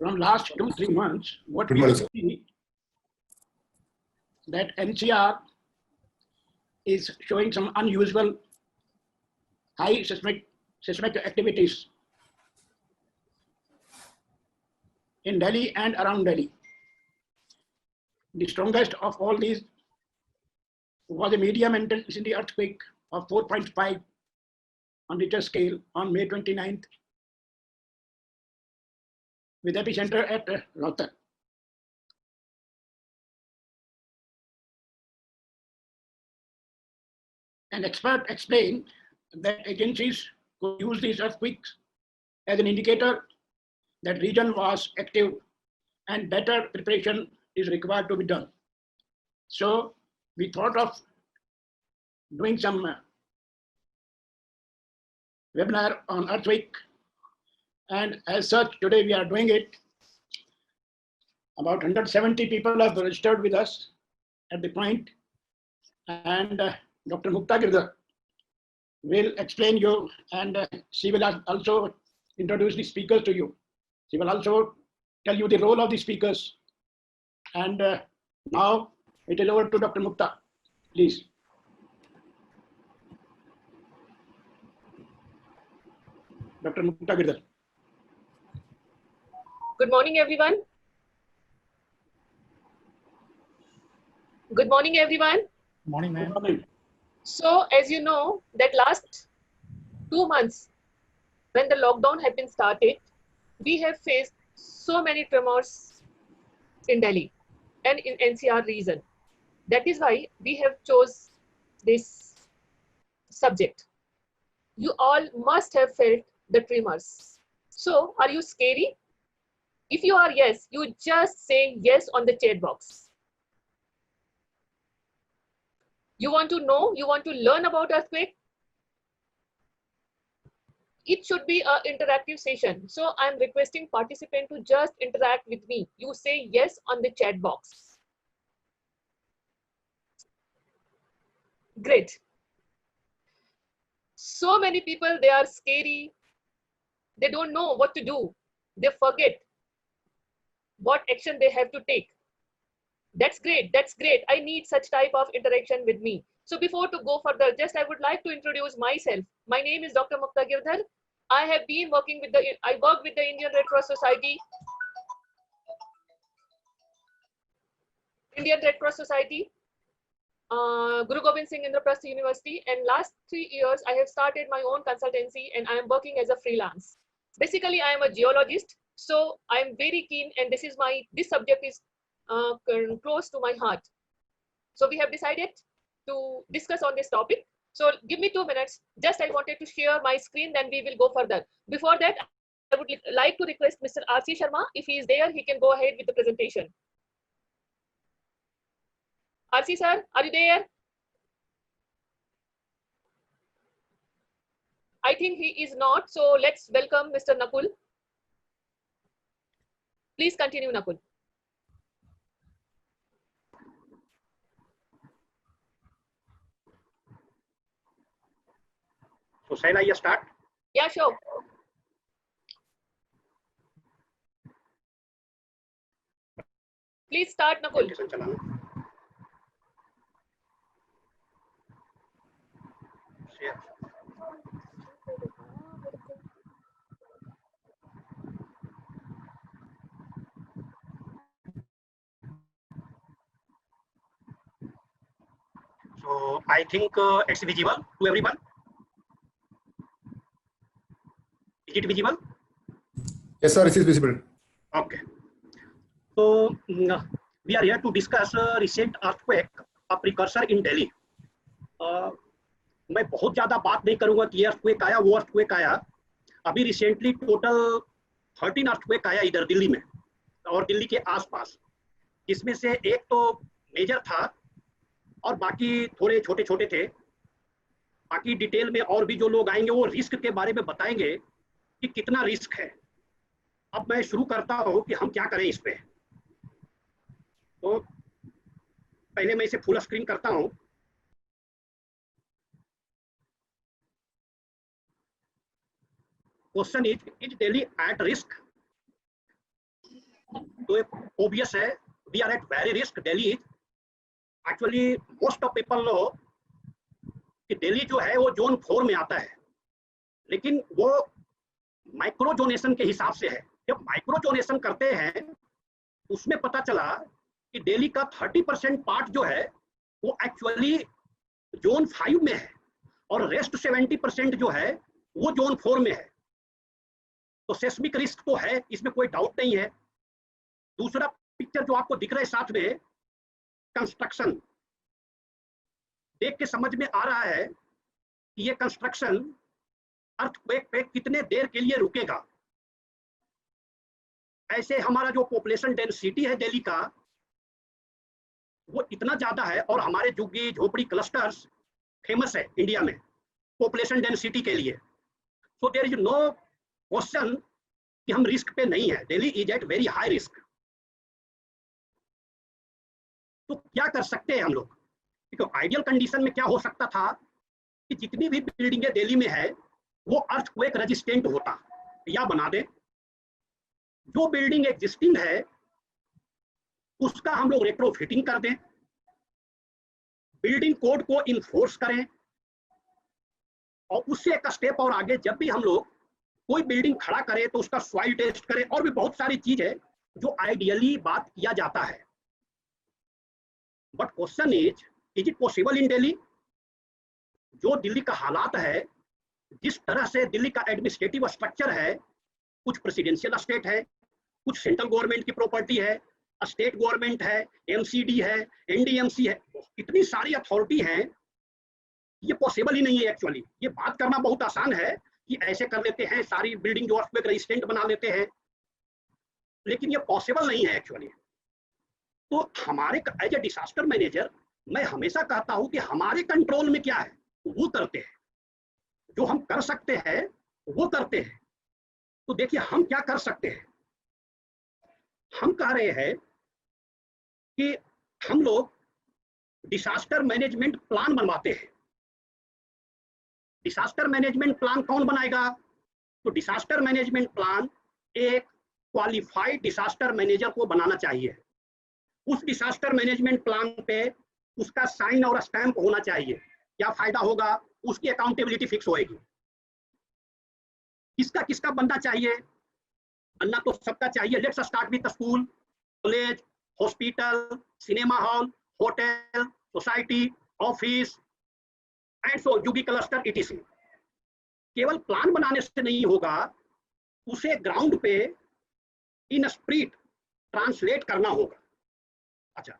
from last 2-3 months, what Good we morning, can sir. see that NCR is showing some unusual high seismic activities in Delhi and around Delhi. The strongest of all these was a medium intensity earthquake of 4.5 on Richter scale on May 29th, with epicenter at Rohtak. An expert explained that agencies could use these earthquakes as an indicator that region was active and better preparation is required to be done. So we thought of doing some webinar on earthquake, and as such today we are doing it. About 170 people have registered with us at the point, and Dr. Mukta Girdhar will explain you, and she will also introduce the speakers to you. She will also tell you the role of the speakers. And now it is over to Dr. Mukta, please. Dr. Mukta Girdhar. Good morning, everyone. Good morning, everyone. Morning, ma'am. So, as you know, that last 2 months, when the lockdown had been started, we have faced so many tremors in Delhi and in NCR region. That is why we have chose this subject. You all must have felt the tremors. So, are you scary? If you are yes, you just say yes on the chat box. You want to know, you want to learn about earthquake? It should be an interactive session. So I'm requesting participant to just interact with me. You say yes on the chat box. Great. So many people, they are scary. They don't know what to do. They forget what action they have to take. That's great. That's great. I need such type of interaction with me. So before to go further, just I would like to introduce myself. My name is Dr. Mukta Girdhar. I have been working with I work with the Indian Red Cross Society. Guru Gobind Singh Indraprastha University, and last 3 years I have started my own consultancy and I am working as a freelance. Basically, I am a geologist, so I am very keen, and this subject is close to my heart. So we have decided to discuss on this topic. So give me 2 minutes. Just I wanted to share my screen, then we will go further. Before that, I would like to request Mr. R.C. Sharma. If he is there, he can go ahead with the presentation. R.C. sir, are you there? I think he is not. So let's welcome Mr. Nakul. Please continue, Nakul. So shall I start? Yeah, sure. Please start, Nakul. So I think it's visible to everyone. Is it visible? Yes, sir, it is visible. Okay. So we are here to discuss recent earthquake, a precursor in Delhi. मैं बहुत ज्यादा बात नहीं करूंगा कि ये earthquake आया वो अर्थक्वेक आया. अभी रिसेंटली टोटल 13 अर्थक्वेक आया इधर दिल्ली में और दिल्ली के आसपास, जिसमें से एक तो मेजर था और बाकी थोड़े छोटे छोटे थे. बाकी डिटेल में और भी जो लोग आएंगे वो रिस्क के बारे में बताएंगे कि कितना रिस्क है. अब मैं शुरू करता हूँ कि हम क्या करें इस पे. तो पहले मैं इसे फुल स्क्रीन करता हूँ. Question is Delhi at risk? तो obvious है, we are at very risk. Delhi is actually, most of people know कि दिल्ली जो है वो जोन 4 में आता है, लेकिन वो माइक्रो जोनेशन के हिसाब से है। जब माइक्रो जोनेशन करते हैं उसमें पता चला कि दिल्ली का 30% पार्ट जो है वो एक्चुअली जोन 5 में है और रेस्ट 70% जो है वो जोन 4 में है। तो सेस्मिक रिस्क तो है, इसमें कोई डाउट नहीं है। दूसरा पिक्चर जो आपको दिख रहा है साथ में, कंस्ट्रक्शन, देख के समझ में आ रहा है कि ये कंस्ट्रक्शन अर्थक्वेक पे कितने देर के लिए रुकेगा। ऐसे हमारा जो पॉपुलेशन डेंसिटी है दिल्ली का वो इतना ज्यादा है और हमारे झुग्गी झोपड़ी क्लस्टर्स फेमस है इंडिया में पॉपुलेशन डेंसिटी के लिए। So there is no question कि हम रिस्क पे नहीं है। Delhi is at very high risk. तो क्या कर सकते हैं हम लोग? आइडियल कंडीशन में क्या हो सकता था कि जितनी भी बिल्डिंगें दिल्ली में है वो अर्थक्वेक रेजिस्टेंट होता या बना दे। जो बिल्डिंग एग्जिस्टिंग है उसका हम लोग रेट्रोफिटिंग कर दें, बिल्डिंग कोड को इन्फोर्स करें और उससे एक स्टेप और आगे जब भी हम लोग कोई बिल्डिंग खड़ा करें तो उसका सॉइल टेस्ट करें। और भी बहुत सारी चीज है जो आइडियली बात किया जाता है। But question is it possible in Delhi? जो दिल्ली का हालात है, जिस तरह से दिल्ली का एडमिनिस्ट्रेटिव स्ट्रक्चर है, कुछ प्रेसिडेंशियल स्टेट है, कुछ सेंट्रल गवर्नमेंट की प्रॉपर्टी है, स्टेट गवर्नमेंट है, एमसीडी है, एनडीएमसी है, इतनी सारी अथॉरिटी हैं, ये पॉसिबल ही नहीं है एक्चुअली। ये बात करना बहुत आसान है कि ऐसे कर लेते हैं, सारी बिल्डिंग जो अर्थक्वेक रेजिस्टेंट बना लेते हैं, लेकिन ये पॉसिबल नहीं है एक्चुअली। तो हमारे एज ए डिजास्टर मैनेजर मैं हमेशा कहता हूं कि हमारे कंट्रोल में क्या है वो करते हैं, जो हम कर सकते हैं वो करते हैं। तो देखिए हम क्या कर सकते हैं। हम कह रहे हैं कि हम लोग डिजास्टर मैनेजमेंट प्लान बनवाते हैं। डिजास्टर मैनेजमेंट प्लान कौन बनाएगा? तो डिजास्टर मैनेजमेंट प्लान एक क्वालिफाइड डिजास्टर मैनेजर को बनाना चाहिए। उस डिजास्टर मैनेजमेंट प्लान पे उसका साइन और स्टैंप होना चाहिए। क्या फायदा होगा? उसकी अकाउंटेबिलिटी फिक्स होएगी। किसका किसका बनना चाहिए? बनना तो सबका चाहिए। Let's start with school, college, hospital, cinema hall, hotel, society, office and so jhuggi cluster etc. केवल प्लान बनाने से नहीं होगा, उसे ग्राउंड पे इन स्पिरिट ट्रांसलेट करना होगा। अच्छा,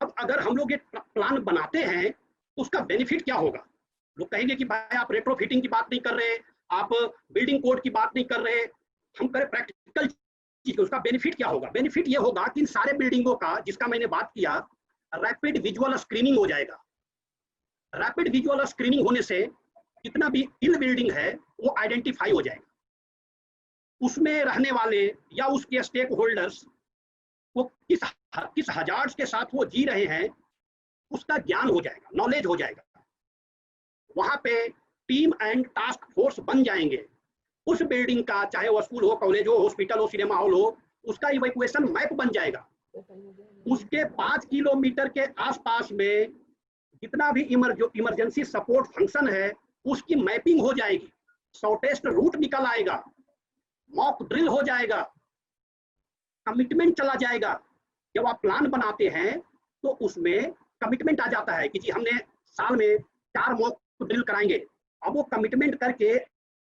अब अगर हम लोग ये प्लान बनाते हैं तो उसका बेनिफिट क्या होगा? लोग कहेंगे कि भाई आप रेट्रोफिटिंग की बात नहीं कर रहे, आप बिल्डिंग कोड की बात नहीं कर रहे, हम करें प्रैक्टिकल चीज। उसका बेनिफिट क्या होगा? बेनिफिट ये होगा कि इन सारे बिल्डिंगों का, जिसका मैंने बात किया, रैपिड विजुअल स्क्रीनिंग हो जाएगा। रैपिड विजुअल स्क्रीनिंग होने से जितना भी इल बिल्डिंग है वो आइडेंटिफाई हो जाएगा। उसमें रहने वाले या उसके स्टेक होल्डर्स वो किस हजार्ड्स के साथ वो जी रहे हैं उसका ज्ञान हो जाएगा, नॉलेज हो जाएगा। वहां पे टीम एंड टास्क फोर्स बन जाएंगे। उस बिल्डिंग का, चाहे वो स्कूल हो, कॉलेज हो, हॉस्पिटल हो, सिनेमा हॉल हो, उसका इवैक्यूएशन मैप बन जाएगा। उसके 5 किलोमीटर के आसपास में जितना भी इमरजेंसी सपोर्ट फंक्शन है उसकी मैपिंग हो जाएगी। शॉर्टेस्ट रूट निकल आएगा, मॉक ड्रिल हो जाएगा, कमिटमेंट चला जाएगा। जब आप प्लान बनाते हैं तो उसमें कमिटमेंट आ जाता है कि जी हमने साल में 4 मॉक ड्रिल कराएंगे। अब वो कमिटमेंट करके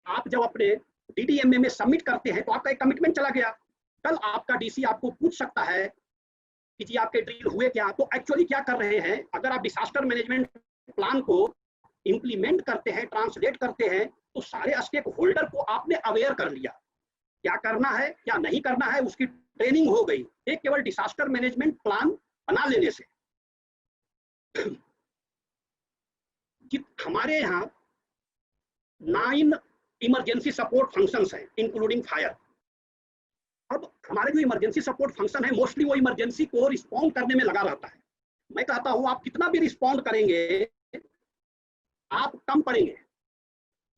आप जब अपने डीडीएमए में सबमिट करते हैं तो आपका एक कमिटमेंट चला गया। कल आपका डीसी आपको पूछ सकता है कि जी आपके ड्रिल हुए क्या। तो एक्चुअली क्या कर रहे हैं, अगर आप डिजास्टर मैनेजमेंट प्लान को इंप्लीमेंट करते हैं, ट्रांसलेट करते हैं, तो सारे स्टेक होल्डर को आपने अवेयर कर लिया। क्या करना है क्या नहीं करना है उसकी ट्रेनिंग हो गई, एक केवल डिजास्टर मैनेजमेंट प्लान बना लेने से। हमारे यहाँ 9 इमरजेंसी सपोर्ट फंक्शंस हैं इंक्लूडिंग फायर। अब हमारे जो इमरजेंसी सपोर्ट फंक्शन है मोस्टली वो इमरजेंसी को रिस्पॉन्ड करने में लगा रहता है। मैं कहता हूं आप कितना भी रिस्पॉन्ड करेंगे आप कम पड़ेंगे।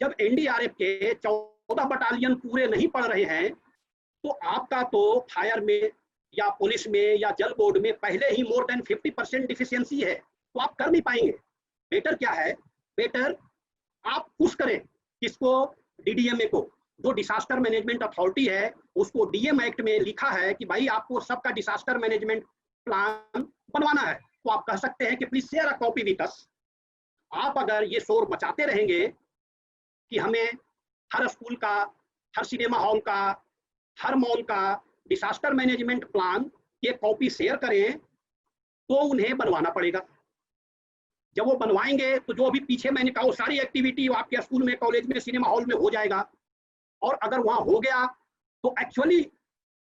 जब एनडीआरएफ के 14 बटालियन पूरे नहीं पड़ रहे हैं तो आपका तो फायर में या पुलिस में या जल बोर्ड में पहले ही मोर देन 50% डिफिशियंसी है, तो आप कर नहीं पाएंगे। बेटर क्या है, बेटर आप पुश करें किसको, डीडीएमए को, जो डिसास्टर मैनेजमेंट अथॉरिटी है, उसको डीएम एक्ट में लिखा है कि भाई आपको सबका डिसास्टर मैनेजमेंट प्लान बनवाना है। तो आप कह सकते हैं कि please share a copy with us. आप अगर ये शोर मचाते रहेंगे कि हमें हर स्कूल का, हर सिनेमा हॉल का, हर मॉल का डिसास्टर मैनेजमेंट प्लान की कॉपी शेयर करें, तो उन्हें बनवाना पड़ेगा। जब वो बनवाएंगे तो जो अभी पीछे मैंने कहा वो सारी एक्टिविटी आपके स्कूल में, कॉलेज में, सिनेमा हॉल में हो जाएगा। और अगर वहां हो गया तो एक्चुअली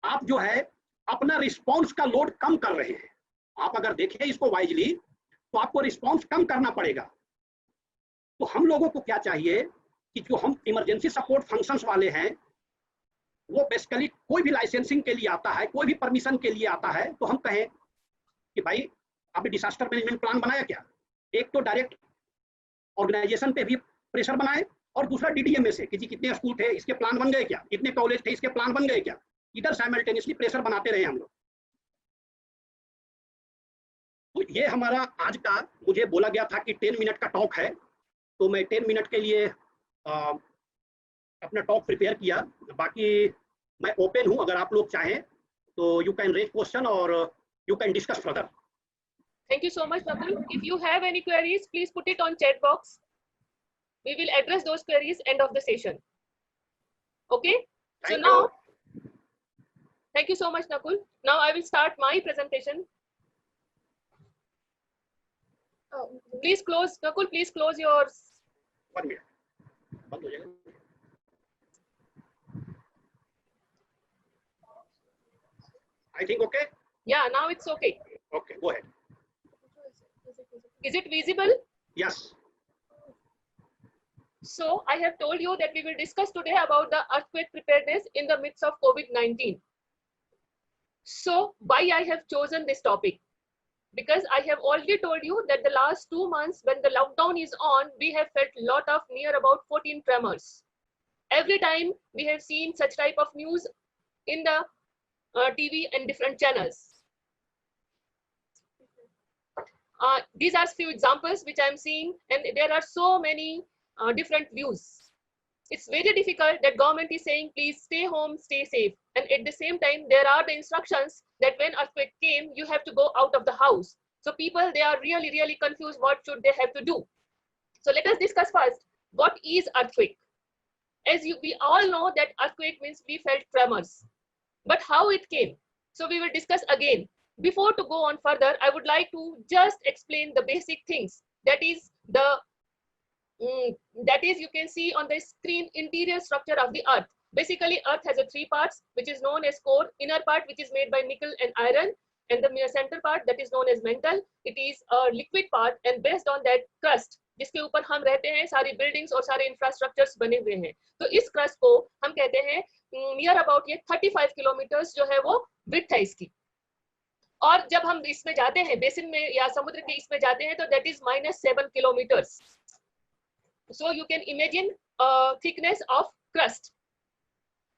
आप जो है अपना रिस्पॉन्स का लोड कम कर रहे हैं। आप अगर देखें इसको वाइजली तो आपको रिस्पॉन्स कम करना पड़ेगा। तो हम लोगों को क्या चाहिए कि जो हम इमरजेंसी सपोर्ट फंक्शंस वाले हैं, वो बेसिकली कोई भी लाइसेंसिंग के लिए आता है, कोई भी परमिशन के लिए आता है, तो हम कहें कि भाई आपने डिसास्टर मैनेजमेंट प्लान बनाया क्या। एक तो डायरेक्ट ऑर्गेनाइजेशन पे भी प्रेशर बनाए, और दूसरा डीडीएमए से कि जी कितने स्कूल थे, इसके प्लान बन गए क्या, कितने कॉलेज थे, इसके प्लान बन गए क्या। इधर साइमल्टेनियसली प्रेशर बनाते रहे हम लोग। तो ये हमारा आज का, मुझे बोला गया था कि 10 मिनट का टॉक है, तो मैं 10 मिनट के लिए अपना टॉक प्रिपेयर किया। बाकी मैं ओपन हूं, अगर आप लोग चाहें तो यू कैन रेज क्वेश्चन और you can discuss further. Thank you so much, Nakul. If you have any queries, please put it on chat box. We will address those queries end of the session. Okay? So now, thank you so much, Nakul. Now I will start my presentation. Please close, Nakul, please close yours. 1 minute. बंद हो जाएगा। I think okay? Yeah, now it's okay. Okay, go ahead. Is it visible? Yes. So I have told you that we will discuss today about the earthquake preparedness in the midst of COVID-19. So why I have chosen this topic? Because I have already told you that the last 2 months when the lockdown is on, we have felt a lot of near about 14 tremors. Every time we have seen such type of news in the TV and different channels. These are few examples which I am seeing, and there are so many different views. It's very difficult that government is saying, please stay home, stay safe. And at the same time, there are the instructions that when earthquake came, you have to go out of the house. So people, they are really, really confused. What should they have to do? So let us discuss first, what is earthquake? As we all know that earthquake means we felt tremors, but how it came? So we will discuss again. Before to go on further, I would like to just explain the basic things. That is you can see on the screen interior structure of the earth. Basically, earth has a 3 parts, which is known as core, inner part which is made by nickel and iron, and the center part that is known as mantle. It is a liquid part, and based on that crust, जिसके ऊपर हम रहते हैं, सारी buildings और सारे infrastructures बने हुए हैं। तो इस क्रस्ट को हम कहते हैं नियर अबाउट ये 35 किलोमीटर्स जो है वो विड्थ है इसकी। और जब हम इसमें जाते हैं, बेसिन में या समुद्र के इसमें जाते हैं, तो that is -7 kilometres. So you can imagine thickness of crust.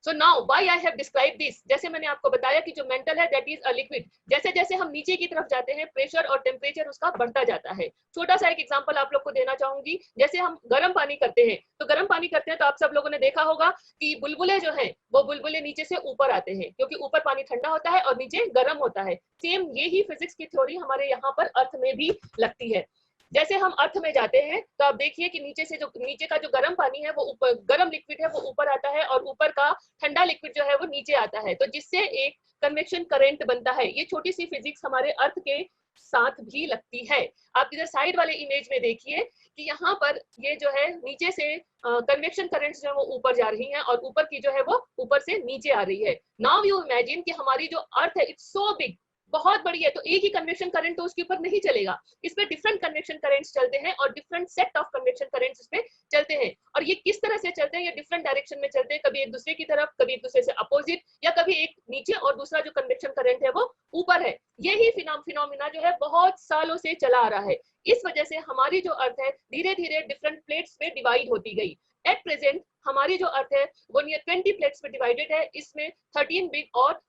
So now why I have described this? जैसे मैंने आपको बताया कि जो मेंटल है that is a liquid. जैसे जैसे हम नीचे की तरफ जाते हैं, प्रेशर और टेम्परेचर उसका बढ़ता जाता है। छोटा सा एक एग्जांपल आप लोग को देना चाहूंगी। जैसे हम गर्म पानी करते हैं, तो गर्म पानी करते हैं तो आप सब लोगों ने देखा होगा कि बुलबुले जो हैं वो बुलबुले नीचे से ऊपर आते हैं, क्योंकि ऊपर पानी ठंडा होता है और नीचे गर्म होता है। सेम यही फिजिक्स की थ्योरी हमारे यहाँ पर अर्थ में भी लगती है। जैसे हम अर्थ में जाते हैं तो आप देखिए कि नीचे का जो गर्म पानी है वो ऊपर, गर्म लिक्विड है वो ऊपर आता है, और ऊपर का ठंडा लिक्विड जो है वो नीचे आता है, तो जिससे एक कन्वेक्शन करंट बनता है। ये छोटी सी फिजिक्स हमारे अर्थ के साथ भी लगती है। आप इधर साइड वाले इमेज में देखिए कि यहाँ पर ये जो है नीचे से कन्वेक्शन करंट्स जो है वो ऊपर जा रही हैं, और ऊपर की जो है वो ऊपर से नीचे आ रही है। नाउ यू इमेजिन कि हमारी जो अर्थ है इट्स सो बिग, बहुत बड़ी है, तो एक ही कन्वेक्शन करंट तो उसके ऊपर नहीं चलेगा। इसमें डिफरेंट कन्वेक्शन करंट्स चलते हैं और different set of convection currents इसमें चलते हैं। और ये किस तरह से चलते हैं, ये डिफरेंट डायरेक्शन में चलते हैं, कभी एक दूसरे की तरफ, कभी एक दूसरे से अपोजिट, या कभी एक नीचे और दूसरा जो कन्वेक्शन करंट है वो ऊपर है। यही फिनोमिना जो है बहुत सालों से चला आ रहा है। इस वजह से हमारी जो अर्थ है धीरे धीरे डिफरेंट प्लेट्स में डिवाइड होती गई। एट प्रेजेंट हमारी जो अर्थ है वो नियर 20 प्लेट्स में डिवाइडेड है। इसमें 13 बिग और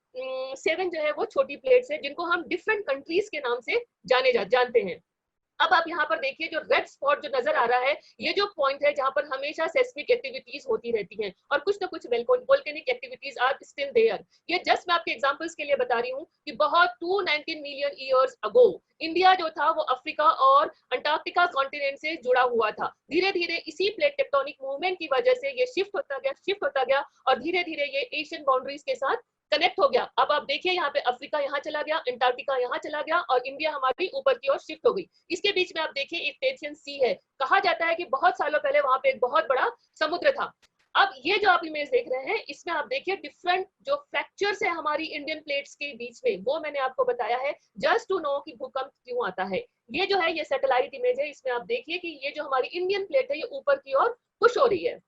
7 जो है वो छोटी प्लेट्स है, जिनको हम डिफरेंट कंट्रीज के नाम से जानते हैं। अब आप यहाँ पर देखिए जो रेड स्पॉट जो नजर आ रहा है, ये जो पॉइंट है जहां पर हमेशा सेस्मिक एक्टिविटीज होती रहती हैं और कुछ ना कुछ volcanic activities are still there. ये जस्ट मैं आपके एग्जांपल्स के लिए बता रही हूँ कि बहुत 219 मिलियन ईयर्स अगो इंडिया जो था वो अफ्रीका और अंटार्कटिका कॉन्टिनेंट से जुड़ा हुआ था। धीरे धीरे इसी प्लेट टेक्टोनिक मूवमेंट की वजह से ये शिफ्ट होता गया और धीरे धीरे ये एशियन बाउंड्रीज के साथ कनेक्ट हो गया। अब आप देखिए यहाँ पे अफ्रीका यहाँ चला गया, अंटार्कटिका यहाँ चला गया और इंडिया हमारी ऊपर की ओर शिफ्ट हो गई। इसके बीच में आप देखिए एक पेरियन सी है। कहा जाता है कि बहुत सालों पहले वहां पे एक बहुत बड़ा समुद्र था। अब ये जो आप इमेज देख रहे हैं, इसमें आप देखिए डिफरेंट जो फ्रैक्चर्स है हमारी इंडियन प्लेट्स के बीच में, वो मैंने आपको बताया है जस्ट टू नो कि भूकंप क्यों आता है। ये जो है ये सैटेलाइट इमेज है। इसमें आप देखिए कि ये जो हमारी इंडियन प्लेट है ये ऊपर की ओर पुश हो रही है।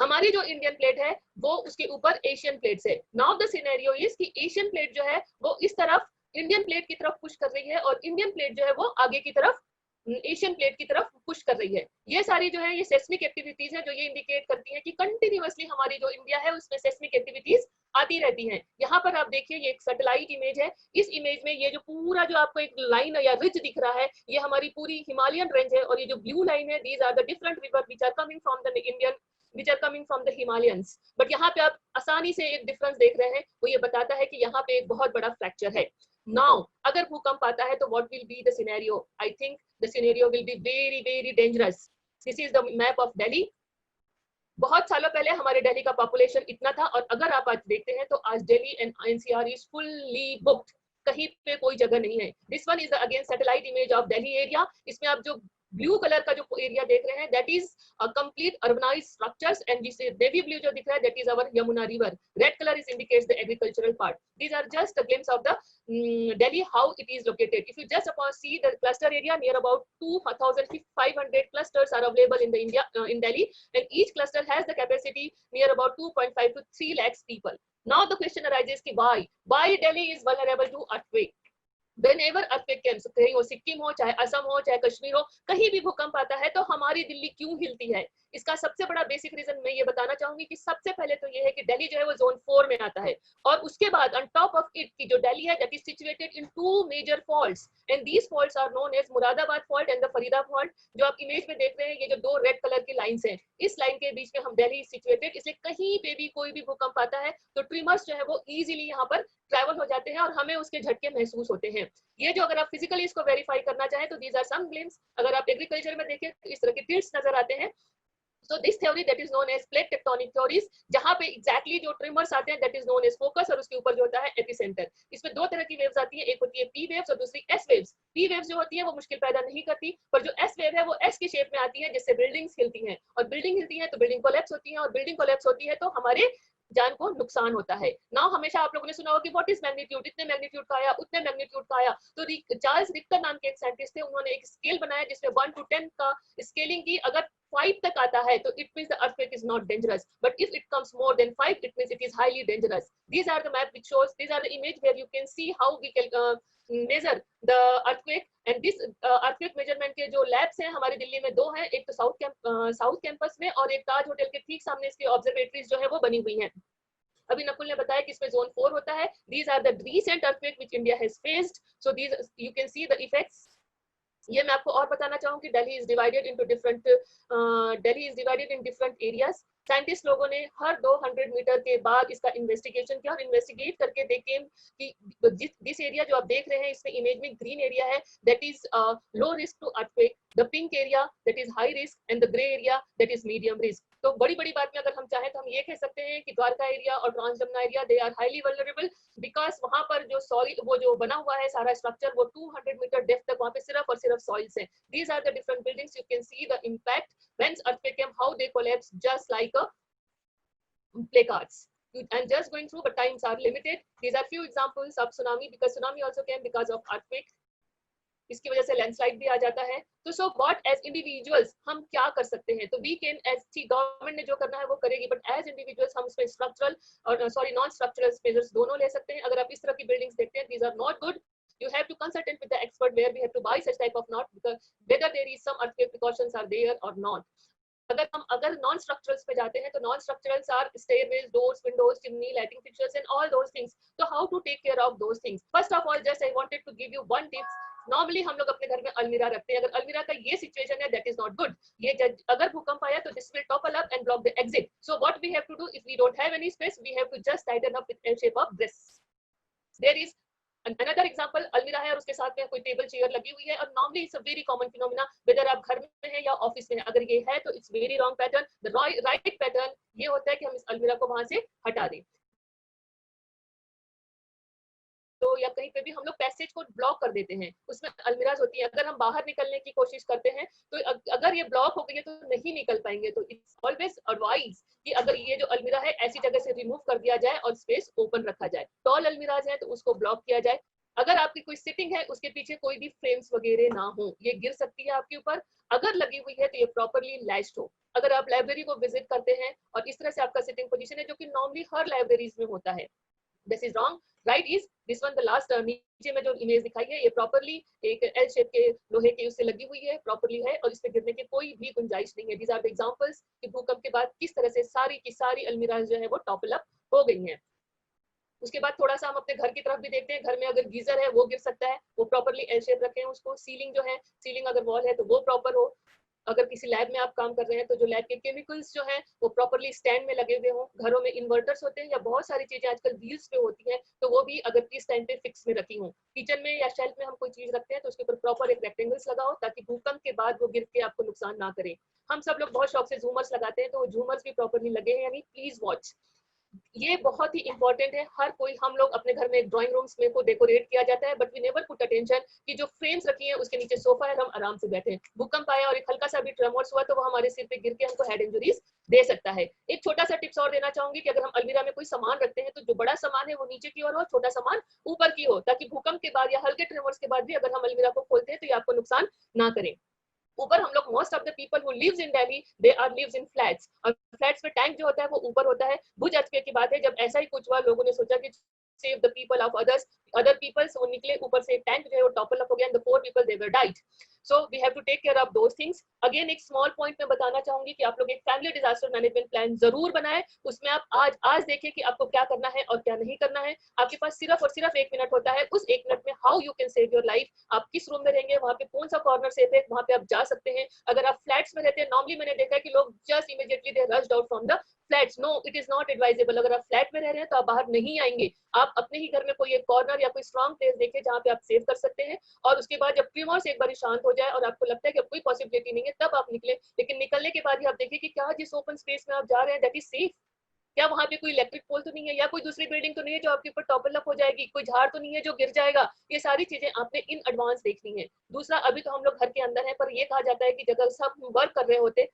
हमारी जो इंडियन प्लेट है वो उसके ऊपर एशियन प्लेट्स है। नाउ द सिनेरियो इज कि एशियन प्लेट जो है वो इस तरफ इंडियन प्लेट की तरफ पुश कर रही है और इंडियन प्लेट जो है वो आगे की तरफ एशियन प्लेट की तरफ पुश कर रही है। ये सारी जो है ये सेस्मिक एक्टिविटीज है जो ये इंडिकेट करती है कि कंटिन्यूअसली हमारी जो इंडिया है उसमें सेस्मिक एक्टिविटीज आती रहती हैं। यहाँ पर आप देखिए ये एक सैटेलाइट इमेज है। इस इमेज में ये जो पूरा जो आपको एक लाइन या रिज दिख रहा है, ये हमारी पूरी हिमालयन रेंज है और ये जो ब्लू लाइन है, these are the different river which are coming from the Indian which are coming from the Himalayans। But यहाँ पे आप आसानी से एक डिफरेंस देख रहे हैं, वो ये बताता है कि यहाँ पे एक बहुत बड़ा फ्रैक्चर है। नाउ अगर भूकंप आता है तो what will be the scenario? I think the scenario will be very very dangerous। This is the map of Delhi। बहुत सालों पहले हमारे दिल्ली का पॉपुलेशन इतना था और अगर आप आज देखते हैं तो आज Delhi and NCR is fully booked, कहीं पे कोई जगह नहीं है। This one is again satellite image of Delhi area. इसमें आप जो ब्लू कलर का जो एरिया देख रहे हैं that is complete urbanised structures and जिसे नेवी ब्लू जो दिख रहा है that is our Yamuna river. Red colour is indicates the agricultural part. These are just a glimpse of the Delhi, how it is located. If you just see the cluster area, near about 2,500 clusters are available in the in Delhi, and each cluster has the capacity near about 2.5 to 3 lakhs people. Now the question arises कि why Delhi is vulnerable to earthquake? Whenever earthquake comes, चाहे वो सिक्किम हो, चाहे असम हो, चाहे कश्मीर हो, कहीं भी भूकंप आता है तो हमारी दिल्ली क्यों हिलती है? इसका सबसे बड़ा बेसिक रीजन मैं ये बताना चाहूंगी कि सबसे पहले तो ये है कि दिल्ली जो है वो जोन 4 में आता है और उसके बाद ऑन टॉप ऑफ इट की जो दिल्ली है that is situated in 2 major faults and these faults are known as Moradabad fault and the Farida fault. जो आप इमेज में देख रहे हैं ये जो 2 रेड कलर की लाइंस हैं, इस लाइन के बीच में हम दिल्ली सिचुएटेड, इसलिए कहीं पे भी कोई भी भूकंप आता है तो ट्रिमर्स जो है वो इजीली यहाँ पर ट्रैवल हो जाते हैं और हमें उसके झटके महसूस होते हैं। ये जो अगर आप फिजिकली इसको वेरीफाई करना चाहें तो दीज आर सम ग्लिम्स। अगर आप एग्रीकल्चर में देखें तो इस तरह के टिल्ट्स नजर आते हैं। So this theory that is known as plate tectonic theories, जहाँ पे exactly जो ट्रिमर्स आते हैं that is known as focus और उसके ऊपर जो होता है एपिसेंटर। इसमें 2 तरह की वेव्स आती है, एक होती है पी वेव्स और दूसरी एस वेव्स। पी वेव्स जो होती है वो मुश्किल पैदा नहीं करती, पर जो एस वेव है वो एस की शेप में आती है जिससे बिल्डिंग्स हिलती हैं और बिल्डिंग हिलती है तो बिल्डिंग कोलैप्स होती है और बिल्डिंग कोलैप्स होती है तो हमारे जान को नुकसान होता है। नाउ हमेशा आप लोगों ने सुना होगा कि व्हाट इज मैग्नीट्यूड, इतने मैग्नीट्यूड का आया, उतने मैग्नीट्यूड का आया। तो चार्ल्स रिक्टर नाम के एक साइंटिस्ट थे, उन्होंने एक स्केल बनाया जिसमें 1 to 10 का स्केलिंग की। अगर 5 तक आता है तो it means the earthquake is not dangerous, but if it comes more than 5 it means it is highly dangerous. These are the map which shows, these are the image where you can see how we can measure the earthquake and this earthquake measurement के जो labs हैं हमारी दिल्ली में 2 हैं, एक तो south campus में और एक ताज होटल के ठीक सामने इसकी ऑब्जर्वेटरीज जो है वो बनी हुई हैं। अभी नकुल ने बताया कि इसमें जोन 4 होता है। These are the recent earthquake which India has faced, so these you can see the effects। ये मैं आपको और बताना चाहूंगी Delhi is divided in different areas. Scientist लोगों ने हर 200 मीटर के बाद इसका इन्वेस्टिगेशन किया और इन्वेस्टिगेट करके देखे कि दिस एरिया जो आप देख रहे हैं इसमें इमेज में ग्रीन एरिया है that is low risk to earthquake, the pink area that is high risk and the grey area that is medium risk. तो बड़ी बड़ी बात में अगर हम चाहें तो हम ये कह सकते हैं कि द्वारका एरिया और trans Jamuna area they are highly vulnerable because वहां पर जो सॉइल वो जो बना हुआ है सारा स्ट्रक्चर वो 200 मीटर डेप्थ तक वहां पे सिर्फ और सिर्फ सॉइल्स हैं। These are the different buildings, you can see the impact when earthquake came, how they collapse just like a play cards। I'm just going through but times are limited। These are few examples of tsunami because tsunami also came because of earthquake। इसकी वजह से landslide भी आ जाता है। तो so what as individuals हम क्या कर सकते हैं? तो वी कैन एज गवर्नमेंट ने जो करना है वो करेगी बट एज इंडिविजुअल्स हम इसमें स्ट्रक्चरल और नॉन स्ट्रक्चरल मेजर्स दोनों ले सकते हैं। अगर आप इस तरह की बिल्डिंग्स देखते हैं these are not good, you have to consult with the expert where we have to buy such type of knot because whether there is some earthquake precautions are there or not। अगर non structurals पे जाते हैं तो non structurals are stairways, doors, windows, chimney, lighting fixtures and all those things. तो how to take care of those things? First of all just I wanted to give you one tips. Normally हम लोग अपने घर में अलमीरा रखते हैं. अगर अलमीरा का ये सिचुएशन है, दैट इज नॉट गुड. ये अगर भूकंप आया तो this will topple up and block the exit. So what we have to do if we don't have any space, we have to just tighten up with L shape of brace. There is another example, अलमीरा है और उसके साथ में कोई table chair लगी हुई है, और normally it's a very common phenomena, whether आप घर में हैं या ऑफिस में हैं. अगर ये है तो it's very wrong pattern. The right pattern ये होता है कि हम इस अलमीरा को वहां से हटा दें. तो या कहीं पे भी हम लोग पैसेज को ब्लॉक कर देते हैं, उसमें अलमीराज होती है. अगर हम बाहर निकलने की कोशिश करते हैं तो अगर ये ब्लॉक हो गई है तो नहीं निकल पाएंगे. तो इट्स ऑलवेज एडवाइज कि अगर ये जो अलमीरा है ऐसी जगह से रिमूव कर दिया जाए और स्पेस ओपन रखा जाए. टॉल अलमीराज है तो उसको ब्लॉक किया जाए. अगर आपकी कोई सिटिंग है उसके पीछे कोई भी फ्रेम्स वगैरह ना हो, ये गिर सकती है आपके ऊपर. अगर लगी हुई है तो ये प्रॉपर्ली लैच्ड हो. अगर आप लाइब्रेरी को विजिट करते हैं और इस तरह से आपका सिटिंग पोजीशन है, जो कि नॉर्मली हर लाइब्रेरीज में होता है, this is wrong. Right is this one. The last नीचे में जो इमेज दिखाई है, ये प्रॉपर्ली एक एल शेप के लोहे के उससे लगी हुई है, प्रॉपर्ली है और इस पे गिरने की कोई भी गुंजाइश नहीं है. दीज आर द एग्जांपल्स कि भूकंप के बाद किस तरह से सारी की सारी अलमीराज जो है वो टॉपल अप हो गई हैं. उसके बाद थोड़ा सा हम अपने घर की तरफ भी देखते हैं. घर में अगर गीजर है वो गिर सकता है, वो प्रॉपर्ली एल शेप रखें उसको. सीलिंग जो है, सीलिंग अगर वॉल है तो वो प्रॉपर हो. अगर किसी लैब में आप काम कर रहे हैं तो जो लैब के केमिकल्स जो हैं वो प्रॉपर्ली स्टैंड में लगे हुए हों. घरों में इन्वर्टर्स होते हैं या बहुत सारी चीजें आजकल व्हील्स पे होती हैं, तो वो भी अगर किस टाइम पे फिक्स में रखी हों. किचन में या शेल्फ में हम कोई चीज रखते हैं तो उसके ऊपर प्रॉपर एक रेक्टेंगल्स लगाओ ताकि भूकंप के बाद वो गिर के आपको नुकसान ना करे. हम सब लोग बहुत शौक से झूमर्स लगाते हैं, तो झूमर्स भी प्रॉपर्ली लगे हैं, यानी प्लीज वॉच. ये बहुत ही इंपॉर्टेंट है. हर कोई, हम लोग अपने घर में ड्राइंग रूम्स में को डेकोरेट किया जाता है, but we never put attention कि जो फ्रेम्स रखी हैं उसके नीचे सोफा है, हम आराम से बैठे. भूकंप आया और एक हल्का सा भी ट्रेमोर्स हुआ तो वो हमारे सिर पे गिर के हमको हेड इंजरीज दे सकता है. एक छोटा सा टिप्स और देना चाहूंगी कि अगर हम अलमीरा में कोई सामान रखते हैं तो जो बड़ा सामान है वो नीचे की ओर हो, छोटा सामान ऊपर की हो, ताकि भूकंप के बाद या हल्के ट्रेमोर्स के बाद भी अगर हम अलमीरा को खोलते हैं तो ये आपको नुकसान ना करें. ऊपर हम लोग, most of the people who lives in Delhi, they are lives in flats, और फ्लैट्स में टैंक जो होता है वो ऊपर होता है. भुज अर्थक्वेक की बात है, जब ऐसा ही कुछ हुआ, लोगों ने सोचा कि save the people of other peoples, वो निकले ऊपर से टैंक जो है वो टॉपल अप हो गया and the 4 people they were died. So we have to take care of those things. Again एक स्मॉल पॉइंट में बताना चाहूंगी कि आप लोग एक फैमिली डिजास्टर मैनेजमेंट प्लान जरूर बनाएं. उसमें आप आज देखें कि आपको क्या करना है और क्या नहीं करना है. आपके पास सिर्फ और सिर्फ 1 मिनट होता है. उस 1 मिनट में how you can save your life. आप किस रूम में रहेंगे, वहां पे कौन सा कॉर्नर सेफ है, वहां पे आप जा सकते हैं. अगर आप फ्लैट्स में रहते हैं, नॉर्मली मैंने देखा है कि लोग just immediately they rushed out from the flats. No, it is not advisable. अगर आप फ्लैट में रह रहे हैं तो आप बाहर नहीं आएंगे. आप अपने ही घर में कोई एक कॉर्नर या कोई स्ट्रॉन्ग प्लेस देखें जहां पे आप सेव कर सकते हैं, और उसके बाद जब ट्रिमर्स एक बार शांत हो जाए और आपको लगता है कि अब कोई पॉसिबिलिटी नहीं है, तब आप निकले. लेकिन निकलने के बाद ही आप देखिए कि क्या जिस ओपन स्पेस में आप जा रहे हैं दैट इज सेफ. क्या वहां पे कोई इलेक्ट्रिक पोल तो नहीं है, या कोई दूसरी बिल्डिंग तो नहीं है जो आपके ऊपर टॉपल अप हो जाएगी, कोई झाड़ तो नहीं है जो गिर जाएगा. ये सारी चीजें आपने इन एडवांस देखनी है. दूसरा, अभी तो हम लोग घर के अंदर हैं, पर ये कहा जाता है कि जब सब वर्क कर रहे होते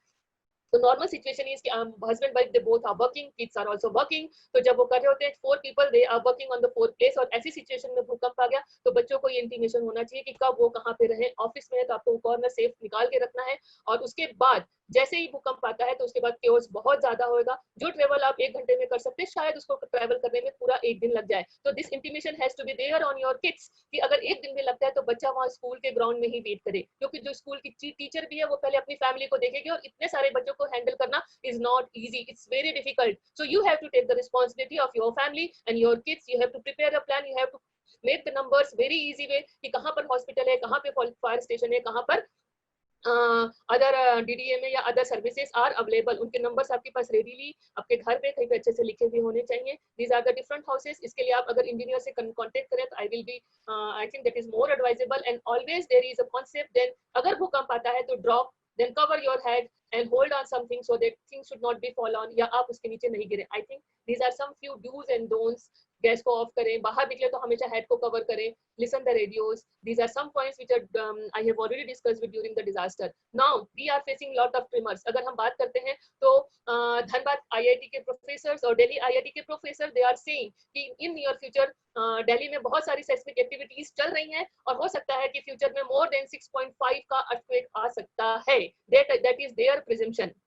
तो नॉर्मल सिचुएशन इज कि husband wife they both are working, kids are also working. तो जब वो कर रहे होते हैं 4 people they are working on the 4th place, और ऐसी सिचुएशन में भूकंप आ गया तो बच्चों को ये इंटीमेशन होना चाहिए कि कब वो कहाँ पे रहे. ऑफिस में है तो आपको कॉर्नर सेफ निकाल के रखना है. और उसके बाद जैसे ही भूकंप आता है तो उसके बाद केओस बहुत ज्यादा होगा. जो ट्रेवल आप 1 घंटे में कर सकते हैं, शायद उसको ट्रैवल करने में पूरा 1 दिन लग जाए. तो this intimation has to be there on your kids कि अगर 1 दिन भी लगता है तो बच्चा वहां स्कूल के ग्राउंड में ही वेट करे, क्योंकि जो स्कूल की टीचर भी है वो पहले अपनी फैमिली को देखेगी, और इतने सारे बच्चों को हैंडल करना is not easy. It's very difficult. So you have to take the responsibility of your family and your kids. You have to prepare a plan. You have to make the numbers very easy way कि कहाँ पर hospital है, कहाँ पे fire station है, कहाँ पर other DDMA या अदर सर्विसेज आर अवेलेबल. उनके नंबर्स आपके पास रेडीली आपके घर पे कहीं पे अच्छे से लिखे हुए होने चाहिए. These are the different houses. इसके लिए आप अगर इंजीनियर से कांटेक्ट करें तो I will be, I think that is more advisable. And always there is a concept, then अगर भूकंप आता है तो drop, then cover your head and hold on something so that things should not be fall on, या आप उसके नीचे नहीं गिरे. I think these are some few do's and don'ts. Gas को ऑफ करें, बाहर निकले तो हमेशा हेड को कवर करें, listen the radios. These are some points which are I have already discussed with during the disaster. Now we are facing lot of tremors. अगर हम बात करते हैं तो धनबाद IIT के प्रोफेसर्स और दिल्ली IIT के प्रोफेसर they are saying कि in near future दिल्ली में बहुत सारी seismic activities चल रही हैं और हो सकता है कि फ्यूचर में more than 6.5 का earthquake आ सकता है. That is their presumption.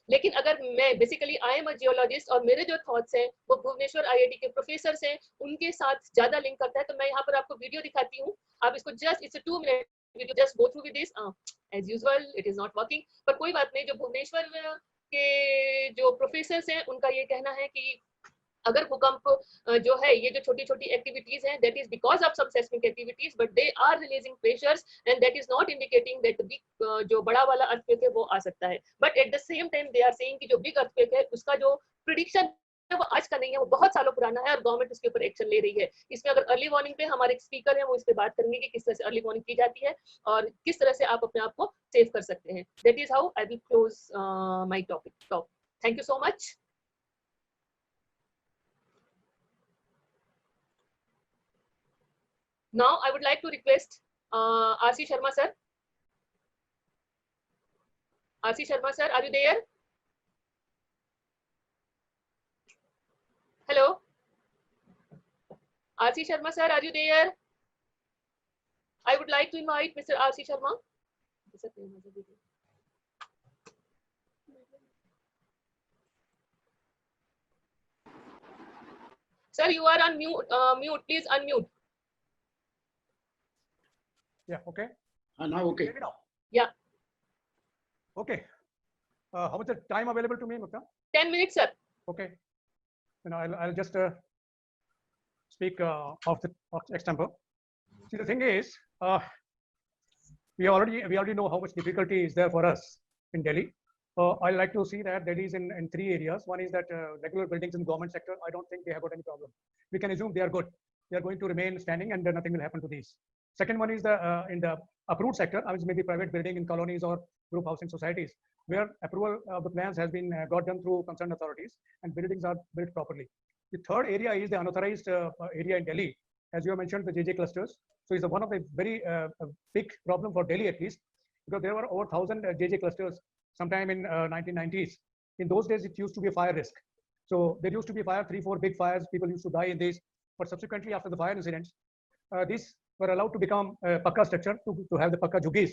लेकिन अगर मैं basically I am a geologist और मेरे जो थॉट्स हैं वो भुवनेश्वर IIT के प्रोफेसर्स हैं उनके साथ ज्यादा लिंक करता है, तो मैं यहाँ पर आपको वीडियो दिखाती हूँ. आप इसको just, it's 2 minute with you, just go through with this. As usual, it is not working. पर कोई बात नहीं, जो भुवनेश्वर के जो प्रोफेसर्स हैं उनका ये कहना है कि अगर भूकंप जो है ये जो छोटी छोटी एक्टिविटीज हैं, that is because of some seismic activities, but they are releasing pressures and that is not indicating that the big जो बड़ा वाला earthquake है वो आ सकता है. But at the same time they are saying कि जो big earthquake है उसका जो prediction है वो आज का नहीं है, वो बहुत सालों पुराना है और गवर्नमेंट उसके ऊपर एक्शन ले रही है. इसमें अगर अर्ली वार्निंग पे हमारे एक स्पीकर है वो इस पे बात करेंगे कि किस तरह से अर्ली वार्निंग की जाती है और किस तरह से आप अपने आप को सेव कर सकते हैं. That is how I will close my topic. So thank you so much. Now I would like to request R.C. Sharma sir. R.C. Sharma sir, are you there? Hello. R.C. Sharma sir, are you there? I would like to invite Mr. R.C. Sharma. Sir, you are on mute. Mute. Please unmute. Yeah, okay. Now okay. Maybe now. Yeah. Okay. How much time available to me, Mukta? 10 minutes, sir. Okay. You know, I'll just speak of the example. See, the thing is, we already know how much difficulty is there for us in Delhi. I like to see that Delhi is in 3 areas. One is that regular buildings in the government sector. I don't think they have got any problem. We can assume they are good. They are going to remain standing and nothing will happen to these. Second one is the in the approved sector, I mean maybe private building in colonies or group housing societies, where approval of the plans has been got done through concerned authorities and buildings are built properly. The third area is the unauthorized area in Delhi, as you have mentioned, the JJ clusters. So it's one of the very big problem for Delhi at least, because there were over 1,000 JJ clusters sometime in 1990s. In those days, it used to be a fire risk. So there used to be fire, 3-4 big fires. People used to die in these. But subsequently, after the fire incidents, these were allowed to become pakka structure to have the pakka jugis.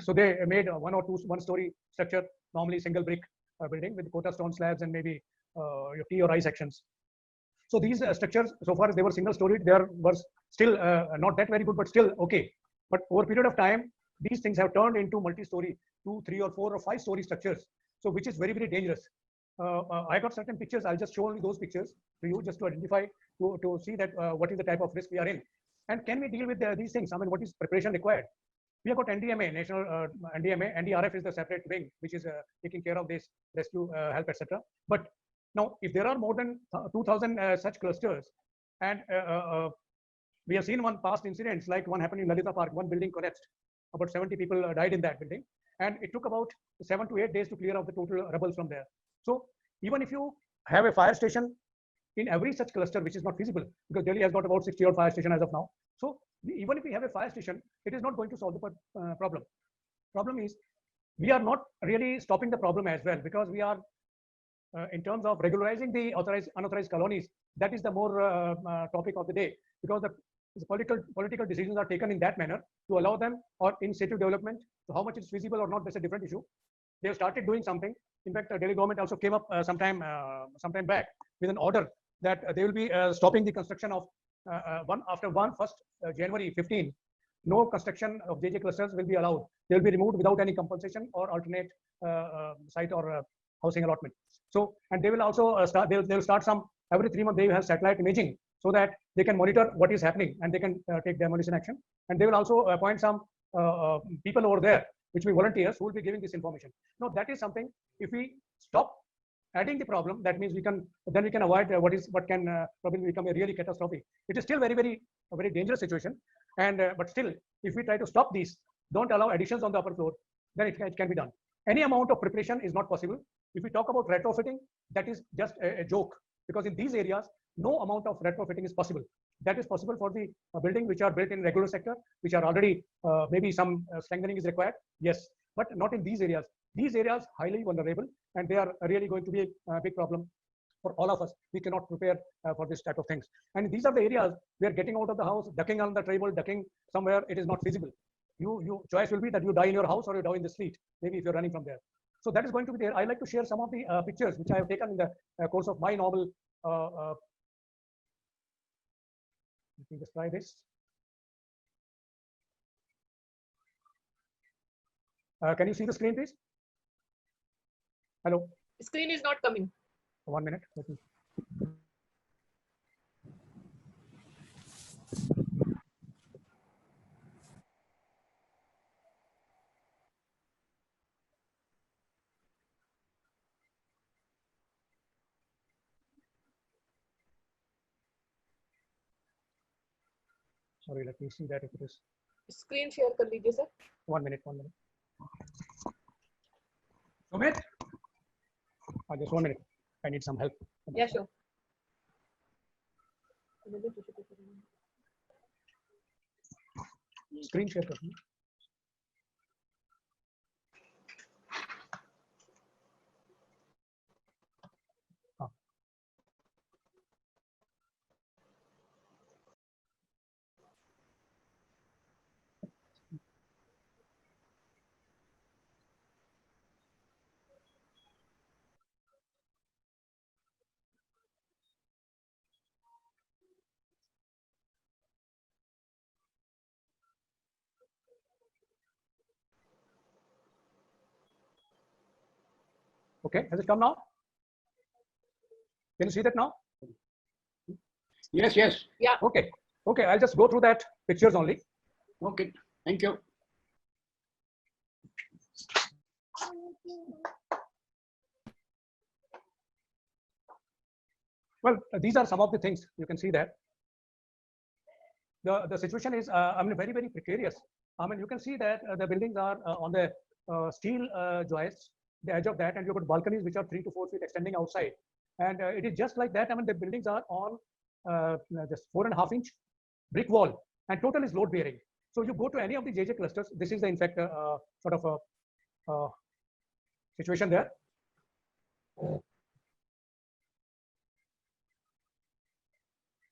So they made one-story structure, normally single brick building with quota stone slabs and maybe your T or I sections. So these structures, so far as they were single storied, they were still not that very good, but still okay. But over a period of time, these things have turned into multi-story, 2, 3, or 4 or 5-story structures. So which is very, very dangerous. I got certain pictures. I'll just show you those pictures to you just to identify, to see that what is the type of risk we are in. And can we deal with these things? I mean, what is preparation required? We have got NDMA, National NDMA. NDRF is the separate wing, which is taking care of this rescue help, etc. But now, if there are more than 2,000 such clusters, and we have seen one past incidents, like one happened in Lalita Park, one building collapsed. About 70 people died in that building. And it took about 7 to 8 days to clear out the total rubble from there. So even if you have a fire station in every such cluster, which is not feasible, because Delhi has got about 60 odd fire stations as of now. So even if we have a fire station, it is not going to solve the problem. Problem is, we are not really stopping the problem as well, because we are, in terms of regularizing the unauthorized colonies, that is the more topic of the day, because the political decisions are taken in that manner to allow them, or in situ development. So how much it's feasible or not, that's a different issue. They have started doing something. In fact, the Delhi government also came up sometime back with an order that they will be stopping the construction of first January 15. No construction of JJ clusters will be allowed. They will be removed without any compensation or alternate site or housing allotment. So, and they will also start. They will start some every 3 months. They will have satellite imaging so that they can monitor what is happening and they can take demolition action. And they will also appoint some people over there, which will be volunteers who will be giving this information. Now, that is something. If we stop adding the problem, that means we can avoid what can probably become a really catastrophic. It is still very, very dangerous situation. And but still, if we try to stop these, don't allow additions on the upper floor, then it can be done. Any amount of preparation is not possible. If we talk about retrofitting, that is just a joke, because in these areas, no amount of retrofitting is possible. That is possible for the building which are built in regular sector, which are already maybe some strengthening is required. Yes, but not in these areas. These areas highly vulnerable, and they are really going to be a big problem for all of us. We cannot prepare for this type of things. And these are the areas where getting out of the house, ducking on the table, ducking somewhere, it is not feasible. Your choice will be that you die in your house or you die in the street, maybe if you're running from there. So that is going to be there. I like to share some of the pictures which I have taken in the course of my novel. Let me just try this. Can you see the screen, please? Hello. Screen is not coming. 1 minute. Let me. Sorry, let me see that if it is. Screen share कर लीजिए sir. 1 minute, 1 minute. Sumit? Just 1 minute. I need some help. Yeah, sure. Screen share कर दीजिए. हाँ. Okay, has it come now? Can you see that now? Yes, yes. Yeah. Okay, okay, I'll just go through that pictures only. Okay, thank you. Well, these are some of the things you can see that. The situation is, I mean, very, very precarious. I mean, you can see that the buildings are on the steel joists, the edge of that, and you've got balconies which are 3 to 4 feet extending outside. And it is just like that. I mean, the buildings are on just 4.5-inch brick wall, and total is load bearing. So you go to any of the JJ clusters. This is the, in fact, sort of a situation there.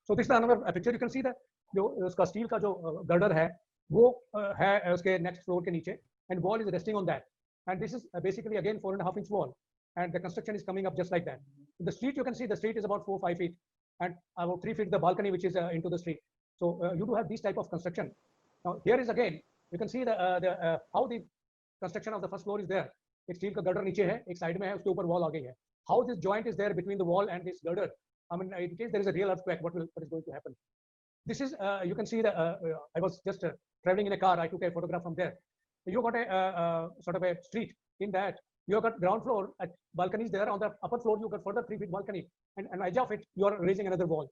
So this is another picture. You can see that जो उसका steel का जो girder है वो है उसके next floor के नीचे, and wall is resting on that, and this is basically again 4.5-inch wall, and the construction is coming up just like that. In the street, you can see the street is about 4-5 feet, and about 3 feet the balcony which is into the street. So you do have this type of construction. Now here is again you can see the how the construction of the first floor is there. एक steel का girder नीचे है, एक side में है, उसके ऊपर wall आ गई है. How this joint is there between the wall and this girder? I mean, in case there is a real earthquake, what is going to happen? This is, you can see the, I was just traveling in a car. I took a photograph from there. You got a sort of a street. In that, you have got ground floor at balconies there. On the upper floor, you got further 3 feet balcony, and edge of it, you are raising another wall.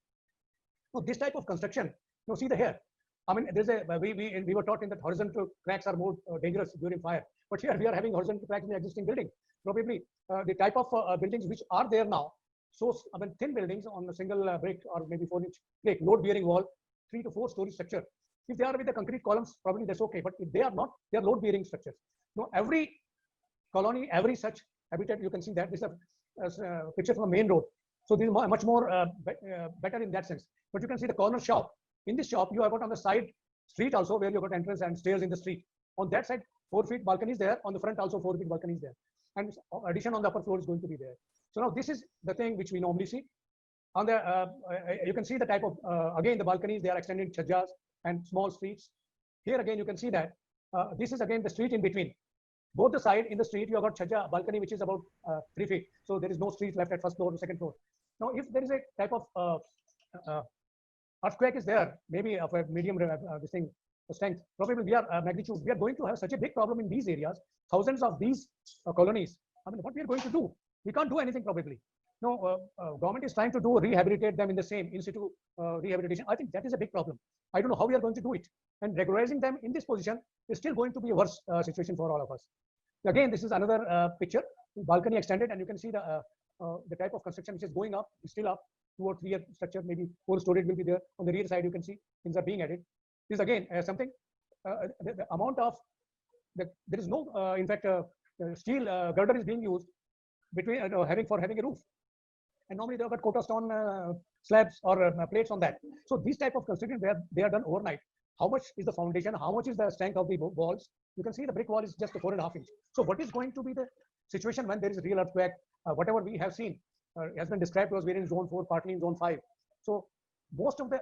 So this type of construction, you see the here. I mean, there's a we were taught in that horizontal cracks are more dangerous during fire, but here we are having horizontal cracks in the existing building. Probably the type of buildings which are there now. So I mean, thin buildings on a single brick or maybe 4-inch brick, load-bearing wall, 3 to 4 story structure. If they are with the concrete columns, probably that's okay. But if they are not, they are load-bearing structures. Now, every colony, every such habitat, you can see that this is a picture from the main road. So this is much more better in that sense. But you can see the corner shop. In this shop, you have got on the side street also where you have got entrance and stairs in the street. On that side, 4 feet balconies there. On the front also 4 feet balconies there. And addition on the upper floor is going to be there. So now this is the thing which we normally see. On the you can see the type of again the balconies, they are extended chajjas and small streets. Here again you can see that this is again the street in between. Both the side in the street you have got chajja balcony which is about 3 feet. So there is no street left at first floor or second floor. Now if there is a type of earthquake is there, maybe of a medium this thing strength, probably we are magnitude, we are going to have such a big problem in these areas, thousands of these colonies. I mean, what we are going to do? We can't do anything probably. No, government is trying to do rehabilitate them in the same in situ rehabilitation. I think that is a big problem. I don't know how we are going to do it. And regularizing them in this position is still going to be a worse situation for all of us. Again, this is another picture, balcony extended, and you can see the type of construction which is going up, is still up, 2 or 3 year structure, maybe 4 storage will be there. On the rear side, you can see things are being added. This is again something, the amount of, there is no, in fact, steel girder is being used between having a roof. And normally they have got quota stone slabs or plates on that. So these type of construction, they are done overnight. How much is the foundation? How much is the strength of the walls? You can see the brick wall is just a 4.5 inch. So what is going to be the situation when there is a real earthquake? Whatever we have seen has been described to us. We're in zone 4, partly in zone 5. So most of the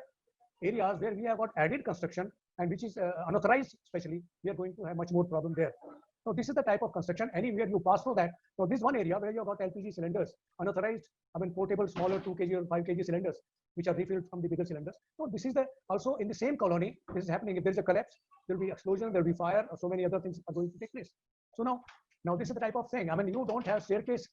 areas where we have got added construction and which is unauthorized, especially, we are going to have much more problem there. So this is the type of construction. Anywhere you pass through that. So this one area where you have got LPG cylinders, unauthorized, I mean portable, smaller 2 kg or 5 kg cylinders, which are refilled from the bigger cylinders. So this is the also in the same colony. This is happening. If there is a collapse, there will be explosion, there will be fire, or so many other things are going to take place. So now this is the type of thing. I mean, you don't have staircase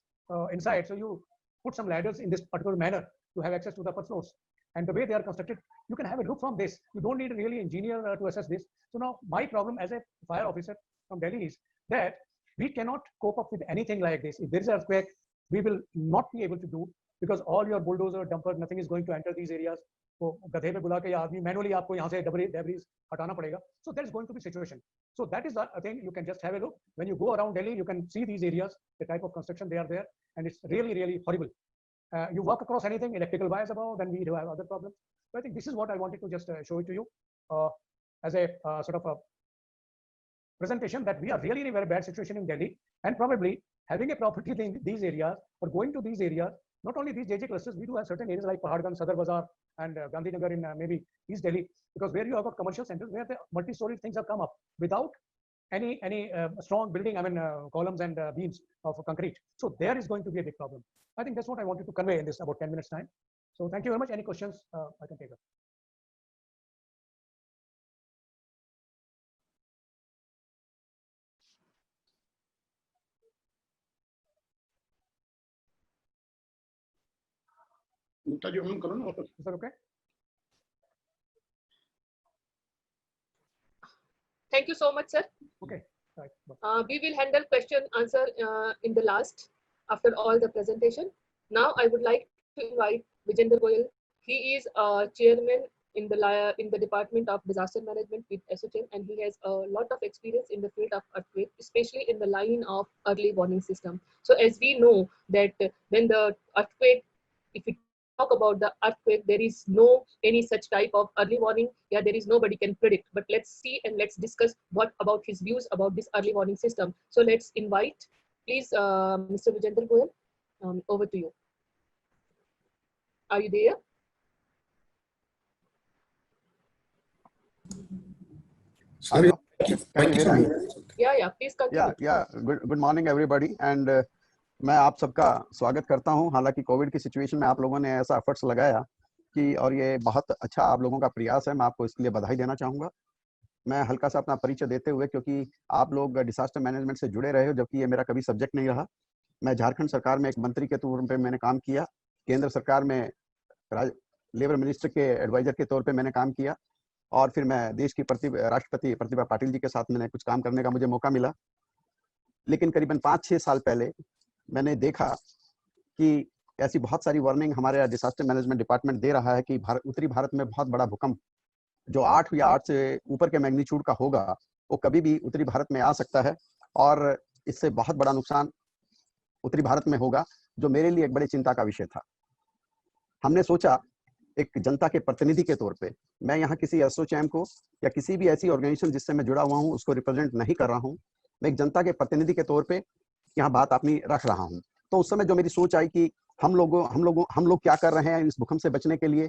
inside, so you put some ladders in this particular manner to have access to the upper floors. And the way they are constructed, you can have a look from this. You don't need a really engineer to assess this. So now my problem as a fire officer from Delhi is that we cannot cope up with anything like this. If there is an earthquake, we will not be able to do, because all your bulldozer, dumper, nothing is going to enter these areas. So गधे पे बुला के या आदमी manually आपको यहाँ से debris हटाना पड़ेगा. So there is going to be situation. So that is the thing. You can just have a look. When you go around Delhi, you can see these areas, the type of construction they are there, and it's really, really horrible. You walk across anything, electrical wires above, then we do have other problems. So I think this is what I wanted to just show it to you as a sort of a presentation that we are really in a very bad situation in Delhi, and probably having a property in these areas or going to these areas, not only these JJ clusters, we do have certain areas like Paharganj, Sadar Bazaar, and Gandhinagar in maybe East Delhi, because where you have got commercial centers where the multi-story things have come up without any strong building, I mean columns and beams of concrete. So there is going to be a big problem. I think that's what I wanted to convey in this about 10 minutes time. So thank you very much. Any questions I can take up. Gupta ji, on karo na. Is that okay? Thank you so much, sir. Okay. Right. We will handle question answer in the last, after all the presentation. Now I would like to invite Vijender Goyal. He is chairman in the Department of Disaster Management with SHM, and he has a lot of experience in the field of earthquake, especially in the line of early warning system. So as we know that when the earthquake, if we talk about the earthquake, there is no any such type of early warning. Yeah, there is nobody can predict. But let's see and let's discuss what about his views about this early warning system. So let's invite, please, Mr. Vijender Goyal, over to you. Are you there? Sorry. Thank you so much. Yeah, please continue. Yeah. Good morning, everybody. And मैं आप सबका स्वागत करता हूं। हालांकि Covid की situation में आप लोगों ने ऐसा एफर्ट्स लगाया कि, और ये बहुत अच्छा आप लोगों का प्रयास है, मैं आपको इसके लिए बधाई देना चाहूँगा। मैं हल्का सा अपना परिचय देते हुए, क्योंकि आप लोग डिसास्टर मैनेजमेंट से जुड़े रहे हो, जबकि ये मेरा कभी सब्जेक्ट नहीं रहा। मैं झारखंड सरकार में एक मंत्री के तौर पर मैंने काम किया, केंद्र सरकार में लेबर मिनिस्टर के एडवाइजर के तौर पर मैंने काम किया, और फिर मैं देश की राष्ट्रपति प्रतिभा पाटिल जी के साथ मैंने कुछ काम करने का मुझे मौका मिला। लेकिन करीबन 5-6 साल पहले मैंने देखा कि ऐसी बहुत सारी वार्निंग हमारे डिसास्टर मैनेजमेंट डिपार्टमेंट दे रहा है कि उत्तरी भारत में बहुत बड़ा भूकंप जो 8 या 8 से ऊपर के मैग्नीट्यूड का होगा, वो कभी भी उत्तरी भारत में आ सकता है, और इससे बहुत बड़ा नुकसान उत्तरी भारत में होगा, जो मेरे लिए एक बड़ी चिंता का विषय था। हमने सोचा एक जनता के प्रतिनिधि के तौर पे, मैं यहाँ किसी एसोचैम को या किसी भी ऐसी ऑर्गेनाइजेशन जिससे मैं जुड़ा हुआ हूँ उसको रिप्रेजेंट नहीं कर रहा हूँ, मैं एक जनता के प्रतिनिधि के तौर पे यहाँ बात अपनी रख रहा हूँ। तो उस समय जो मेरी सोच आई कि हम लोग क्या कर रहे हैं इस भूकंप से बचने के लिए,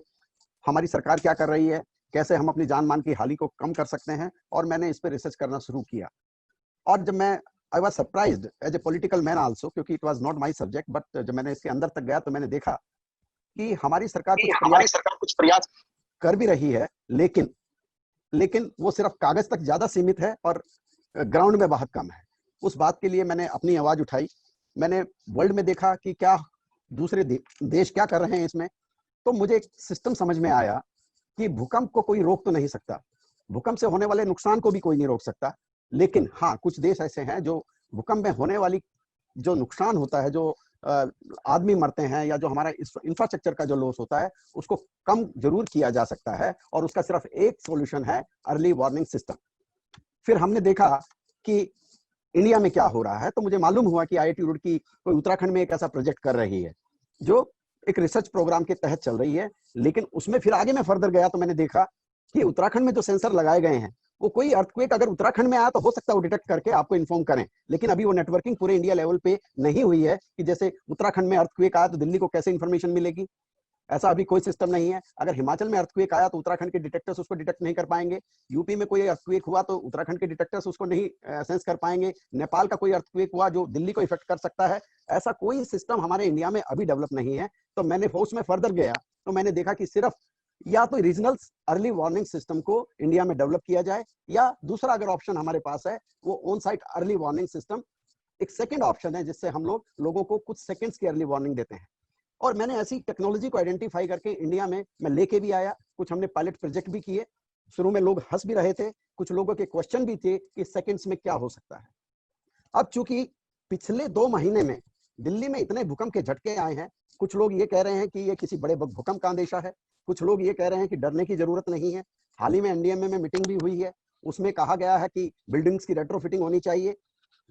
हमारी सरकार क्या कर रही है, कैसे हम अपनी जान मान की हानि को कम कर सकते हैं, और मैंने इस पर रिसर्च करना शुरू किया। और जब मैं I was surprised as a political man also, क्योंकि it was not my subject, but जब मैंने इसके अंदर तक गया तो मैंने देखा कि हमारी सरकार कुछ प्रयास कर भी रही है, लेकिन वो सिर्फ कागज तक ज्यादा सीमित है और ग्राउंड में बहुत कम है। उस बात के लिए मैंने अपनी आवाज उठाई। मैंने वर्ल्ड में देखा कि क्या दूसरे देश क्या कर रहे हैं इसमें, तो मुझे एक सिस्टम समझ में आया कि भूकंप को कोई रोक तो नहीं सकता, भूकंप से होने वाले नुकसान को भी कोई नहीं रोक सकता, लेकिन हाँ कुछ देश ऐसे हैं जो भूकंप में होने वाली जो नुकसान होता है, जो आदमी मरते हैं या जो हमारा इंफ्रास्ट्रक्चर का जो लॉस होता है, उसको कम जरूर किया जा सकता है, और उसका सिर्फ एक सॉल्यूशन है, अर्ली वार्निंग सिस्टम। फिर हमने देखा कि इंडिया में क्या हो रहा है, तो मुझे मालूम हुआ कि IIT रुड़की कोई उत्तराखंड में एक ऐसा प्रोजेक्ट कर रही है जो एक रिसर्च प्रोग्राम के तहत चल रही है। लेकिन उसमें फिर आगे मैं फर्दर गया तो मैंने देखा कि उत्तराखंड में जो सेंसर लगाए गए हैं, वो कोई अर्थक्वेक अगर उत्तराखंड में आया तो हो सकता है वो डिटेक्ट करके आपको इन्फॉर्म करें, लेकिन अभी वो नेटवर्किंग पूरे इंडिया लेवल पे नहीं हुई है कि जैसे उत्तराखंड में अर्थक्वेक आया तो दिल्ली को कैसे इंफॉर्मेशन मिलेगी, ऐसा अभी कोई सिस्टम नहीं है। अगर हिमाचल में अर्थक्वेक आया तो उत्तराखंड के डिटेक्टर्स उसको डिटेक्ट नहीं कर पाएंगे। यूपी में कोई अर्थक्वेक हुआ तो उत्तराखंड के डिटेक्टर्स उसको नहीं सेंस कर पाएंगे। नेपाल का कोई अर्थक्वेक हुआ जो दिल्ली को इफेक्ट कर सकता है, ऐसा कोई सिस्टम हमारे इंडिया में अभी डेवलप नहीं है। तो मैंने उसमें फर्दर गया तो मैंने देखा कि सिर्फ या तो रीजनल अर्ली वार्निंग सिस्टम को इंडिया में डेवलप किया जाए, या दूसरा अगर ऑप्शन हमारे पास है वो on site early warning system एक सेकंड ऑप्शन है, जिससे हम लोगों को कुछ सेकंड्स की अर्ली वार्निंग देते हैं। और मैंने ऐसी टेक्नोलॉजी को आइडेंटिफाई करके इंडिया में मैं लेके भी आया, कुछ हमने पायलट प्रोजेक्ट भी किए। शुरू में लोग हंस भी रहे थे, कुछ लोगों के क्वेश्चन भी थे कि सेकंड्स में क्या हो सकता है। अब चूंकि पिछले 2 महीने में दिल्ली में इतने भूकंप के झटके आए हैं, कुछ लोग ये कह रहे हैं कि ये किसी बड़े भूकंप का अंदेशा है, कुछ लोग ये कह रहे हैं कि डरने की जरूरत नहीं है। हाल ही में एनडीएमए में मीटिंग भी हुई है, उसमें कहा गया है कि बिल्डिंग्स की रेट्रोफिटिंग होनी चाहिए,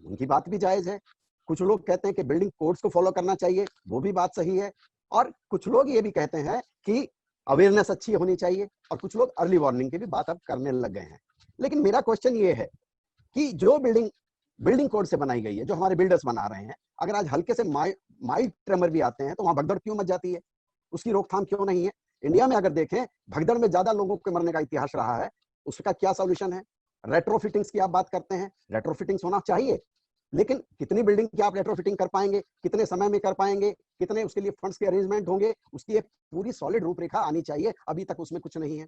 उनकी बात भी जायज है। कुछ लोग कहते हैं कि बिल्डिंग कोड्स को फॉलो करना चाहिए, वो भी बात सही है। और कुछ लोग ये भी कहते हैं कि अवेयरनेस अच्छी होनी चाहिए, और कुछ लोग अर्ली वार्निंग की भी बात अब करने लग गए हैं। लेकिन मेरा क्वेश्चन ये है कि जो बिल्डिंग कोड से बनाई गई है, जो हमारे बिल्डर्स बना रहे हैं, अगर आज हल्के से माइल्ड ट्रेमर भी आते हैं तो वहां भगदड़ क्यों मच जाती है? उसकी रोकथाम क्यों नहीं है? इंडिया में अगर देखें, भगदड़ में ज्यादा लोगों के मरने का इतिहास रहा है, उसका क्या सॉल्यूशन है? रेट्रोफिटिंग्स की आप बात करते हैं, रेट्रोफिटिंग्स होना चाहिए, लेकिन कितनी बिल्डिंग की आप रेट्रोफिटिंग कर पाएंगे, कितने समय में कर पाएंगे, कितने उसके लिए फंड्स के अरेंजमेंट होंगे, उसकी एक पूरी सॉलिड रूपरेखा आनी चाहिए। अभी तक उसमें कुछ नहीं है।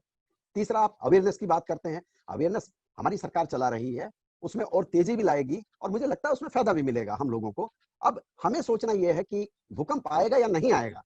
तीसरा, आप अवेयरनेस की बात करते हैं, अवेयरनेस हमारी सरकार चला रही है, उसमें और तेजी भी लाएगी, और मुझे लगता है उसमें फायदा भी मिलेगा हम लोगों को। अब हमें सोचना यह है कि भूकंप आएगा या नहीं आएगा,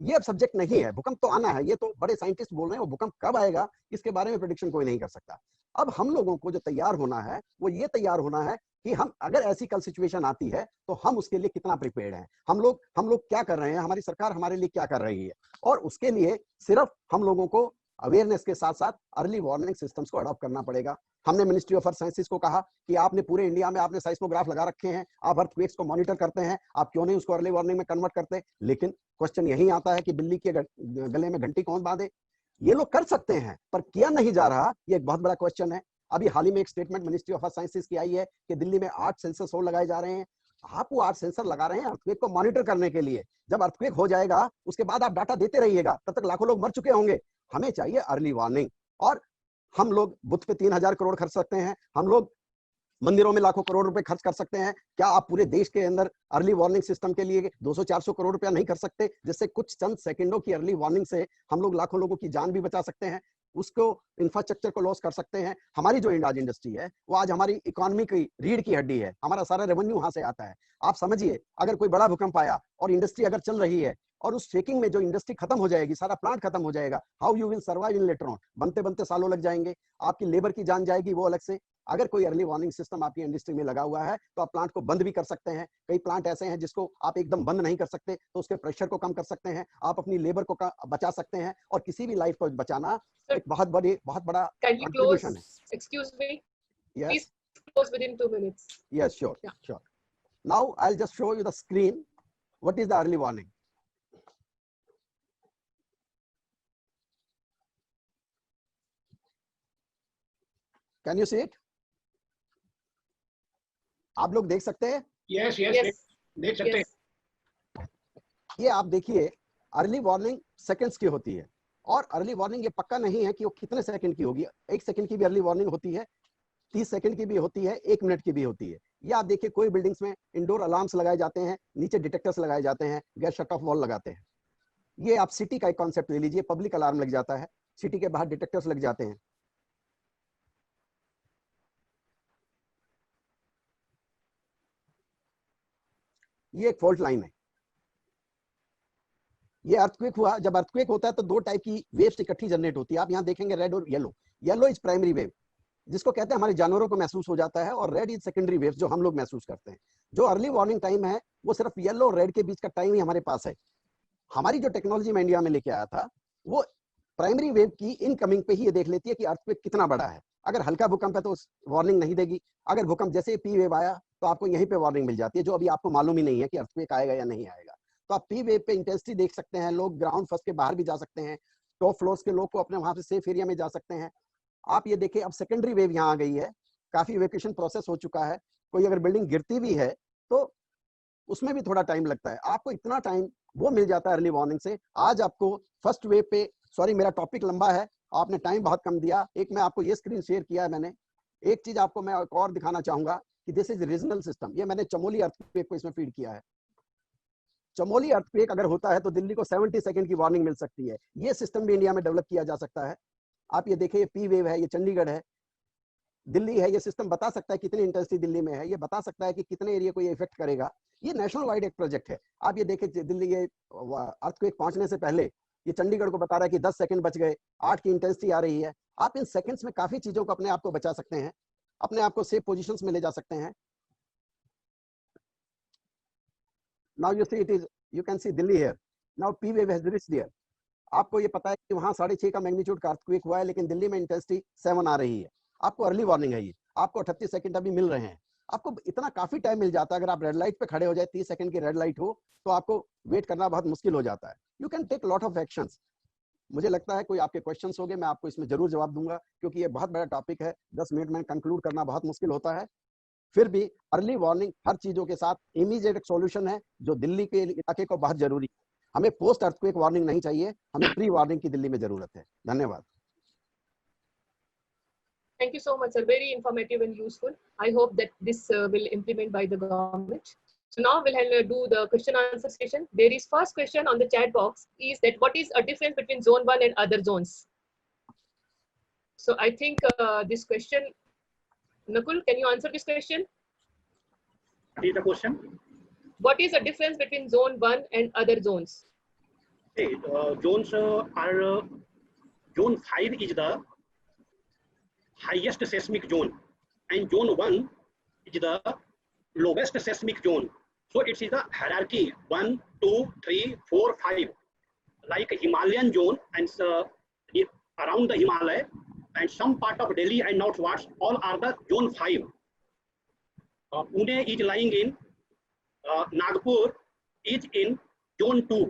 ये अब सब्जेक्ट नहीं है। भूकंप तो आना है, ये तो बड़े साइंटिस्ट बोल रहे हैं, वो भूकंप कब आएगा इसके बारे में प्रेडिक्शन कोई नहीं कर सकता। अब हम लोगों को जो तैयार होना है वो ये तैयार होना है कि हम अगर ऐसी कल सिचुएशन आती है तो हम उसके लिए कितना प्रिपेयर्ड हैं, हम लोग क्या कर रहे हैं, हमारी सरकार हमारे लिए क्या कर रही है। और उसके लिए सिर्फ हम लोगों को अवेयरनेस के साथ साथ अर्ली वार्निंग सिस्टम्स को अडॉप्ट करना पड़ेगा। हमने मिनिस्ट्री ऑफ अर्थ साइंसेज को कहा कि आपने पूरे इंडिया में आपने साइस्मोग्राफ लगा रखे हैं, आप अर्थक्वेक्स को मॉनिटर करते हैं, आप क्यों नहीं उसको अर्ली वार्निंग में कन्वर्ट करते? लेकिन क्वेश्चन यही आता है कि बिल्ली के गले में घंटी कौन बांधे? ये लोग कर सकते हैं पर किया नहीं जा रहा, ये एक बहुत बड़ा क्वेश्चन है। अभी हाल ही में एक statement ministry of earth sciences की आई है कि दिल्ली में 8 सेंसर्स और लगाए जा रहे हैं। आप वो 8 सेंसर लगा रहे हैं अर्थक्वेक को मॉनिटर करने के लिए। जब अर्थक्वेक हो जाएगा उसके बाद आप डाटा देते रहिएगा, तब तक लाखों लोग मर चुके होंगे। हमें चाहिए अर्ली वार्निंग। और हम लोग बुद्ध पे 3000 करोड़ खर्च सकते हैं, हम लोग मंदिरों में लाखों करोड़ रुपए खर्च कर सकते हैं। क्या आप पूरे देश के अंदर अर्ली वार्निंग सिस्टम के लिए 200-400 करोड़ रुपया नहीं कर सकते, जिससे कुछ चंद सेकंडों की अर्ली वार्निंग से हम लोग लाखों लोगों की जान भी बचा सकते हैं, उसको इंफ्रास्ट्रक्चर को लॉस कर सकते हैं। हमारी जो आज इंडस्ट्री है वो आज हमारी इकोनॉमी की रीढ़ की हड्डी है, हमारा सारा रेवेन्यू वहां से आता है। आप समझिए, अगर कोई बड़ा भूकंप आया और इंडस्ट्री अगर चल रही है और उस शेकिंग में जो इंडस्ट्री खत्म हो जाएगी, सारा प्लांट खत्म हो जाएगा, how you will survive in later on? बनते बनते सालों लग जाएंगे, आपकी लेबर की जान जाएगी वो अलग से। अगर कोई अर्ली वार्निंग सिस्टम आपकी इंडस्ट्री में लगा हुआ है तो आप प्लांट को बंद भी कर सकते हैं। कई प्लांट ऐसे हैं जिसको आप एकदम बंद नहीं कर सकते, तो उसके प्रेशर को कम कर सकते हैं, आप अपनी लेबर को बचा सकते हैं, और किसी भी लाइफ को बचाना एक बहुत बड़ा कंट्रीब्यूशन है। Excuse me. Yes. Please close within 2 minutes. Yes, sure. Yeah. Sure. Now I'll just show you the screen. What is the early warning? Can you see it? आप लोग देख सकते हैं? Yes, yes, Yes. देख सकते हैं। Yes. ये आप देखिए, अर्ली वार्निंग सेकंड्स की होती है, और अर्ली वार्निंग ये पक्का नहीं है कि वो कितने सेकंड की होगी। 1 सेकंड की भी अर्ली वार्निंग होती है, 30 सेकंड की भी होती है, 1 मिनट की भी होती है। ये आप देखिए, कोई बिल्डिंग्स में इंडोर अलार्म्स लगाए जाते हैं, नीचे डिटेक्टर्स लगाए जाते हैं, गैस शट ऑफ वॉल लगाते हैं। ये आप सिटी का एक कॉन्सेप्ट ले लीजिए, पब्लिक अलार्म लग जाता है, सिटी के बाहर डिटेक्टर्स लग जाते हैं। ये एक फॉल्ट लाइन है, ये अर्थक्वेक हुआ। जब अर्थक्वेक होता है तो 2 टाइप की वेव्स इकट्ठी जनरेट होती है, आप यहाँ देखेंगे रेड और yellow. Yellow is primary wave, जिसको कहते हैं हमारे जानवरों को महसूस हो जाता है, और रेड इज सेकेंडरी वेव, जो हम लोग महसूस करते हैं। जो अर्ली वार्निंग टाइम है वो सिर्फ येलो और रेड के बीच का टाइम ही हमारे पास है। हमारी जो टेक्नोलॉजी में इंडिया में लेके आया था वो प्राइमरी वेव की इनकमिंग पे ही ये देख लेती है कि अर्थक्वेक कितना बड़ा है। अगर हल्का भूकंप है तो वार्निंग नहीं देगी, अगर भूकंप जैसे पी वेव आया तो आपको यहीं पे वार्निंग मिल जाती है, जो अभी आपको मालूम ही नहीं है कि अर्थक्वेक आएगा या नहीं आएगा। तो आप पी वेव पे इंटेंसिटी देख सकते हैं, लोग ग्राउंड फर्स्ट के बाहर भी जा सकते हैं, टॉप फ्लोर्स के लोग को अपने वहां से सेफ एरिया में जा सकते हैं। आप ये देखिए, अब सेकेंडरी वेव यहाँ आ गई है, काफी इवैक्यूएशन प्रोसेस हो चुका है। कोई अगर बिल्डिंग गिरती भी है तो उसमें भी थोड़ा टाइम लगता है। आपको इतना टाइम वो मिल जाता है अर्ली वार्निंग से। आज आपको फर्स्ट वेव पे, सॉरी मेरा टॉपिक लंबा है, आपने टाइम बहुत कम दिया। एक मैं आपको ये स्क्रीन शेयर किया है मैंने। एक चीज आपको मैं एक और दिखाना चाहूंगा कि दिस इज रीजनल सिस्टम। ये मैंने चमोली अर्थक्वेक को इसमें फीड किया है। चमोली अर्थक्वेक अगर होता है तो दिल्ली को 70 सेकंड की वार्निंग मिल सकती है। ये सिस्टम भी इंडिया में डेवलप किया जा सकता है। आप ये देखिए, ये पी वेव है, ये चंडीगढ़ है, दिल्ली है। ये सिस्टम बता सकता है कितनी इंटेंसिटी दिल्ली में है, ये बता सकता है कि कितने एरिया को ये इफेक्ट करेगा। ये नेशनल वाइड एक प्रोजेक्ट है। आप ये देखिए, दिल्ली ये अर्थक्वेक पहुंचने से पहले ये चंडीगढ़ को बता रहा है कि 10 सेकंड बच गए, 8 की इंटेंसिटी आ रही है। आप इन सेकंड्स में काफी चीजों को अपने आप को बचा सकते हैं, अपने आप को सेफ पोजीशंस में ले जा सकते हैं। Now you see it is, you can C Delhi here, now P wave has reached here. आपको ये पता है कि वहां 6.5 का मैग्नीट्यूड का अर्थक्वेक हुआ है, लेकिन दिल्ली में इंटेंसिटी 7 आ रही है। आपको अर्ली वार्निंग है, ये आपको 38 सेकंड अभी मिल रहे हैं। आपको इतना काफी टाइम मिल जाता है। अगर आप रेड लाइट पे खड़े हो जाए, 30 सेकंड की रेड लाइट हो, तो आपको वेट करना बहुत मुश्किल हो जाता है। You can take lot of actions. मुझे लगता है कोई आपके क्वेश्चंस होंगे, मैं आपको इसमें जरूर जवाब दूंगा, क्योंकि ये बहुत बड़ा टॉपिक है। 10 मिनट में कंक्लूड करना बहुत मुश्किल होता है। फिर भी अर्ली वार्निंग हर चीजों के साथ इमीडिएट सॉल्यूशन है, जो दिल्ली के इलाके को बहुत जरूरी है। हमें पोस्ट अर्थक्वेक वार्निंग नहीं चाहिए, हमें प्री वार्निंग की दिल्ली में जरूरत है। धन्यवाद। Thank you so much, sir. Very informative and useful. I hope that this will implement by the government. So now we'll do the question answer session. There is first question on the chat box is that what is a difference between zone 1 and other zones? So I think this question, Nakul, can you answer this question? What is the question? What is the difference between zone 1 and other zones? Hey, zones are zone 5 is the highest seismic zone, and zone 1 is the lowest seismic zone. So it is the hierarchy 1, 2, 3, 4, 5, like Himalayan zone and around the Himalaya and some part of Delhi and northwards, all are the zone 5. Pune is lying in Nagpur is in zone 2,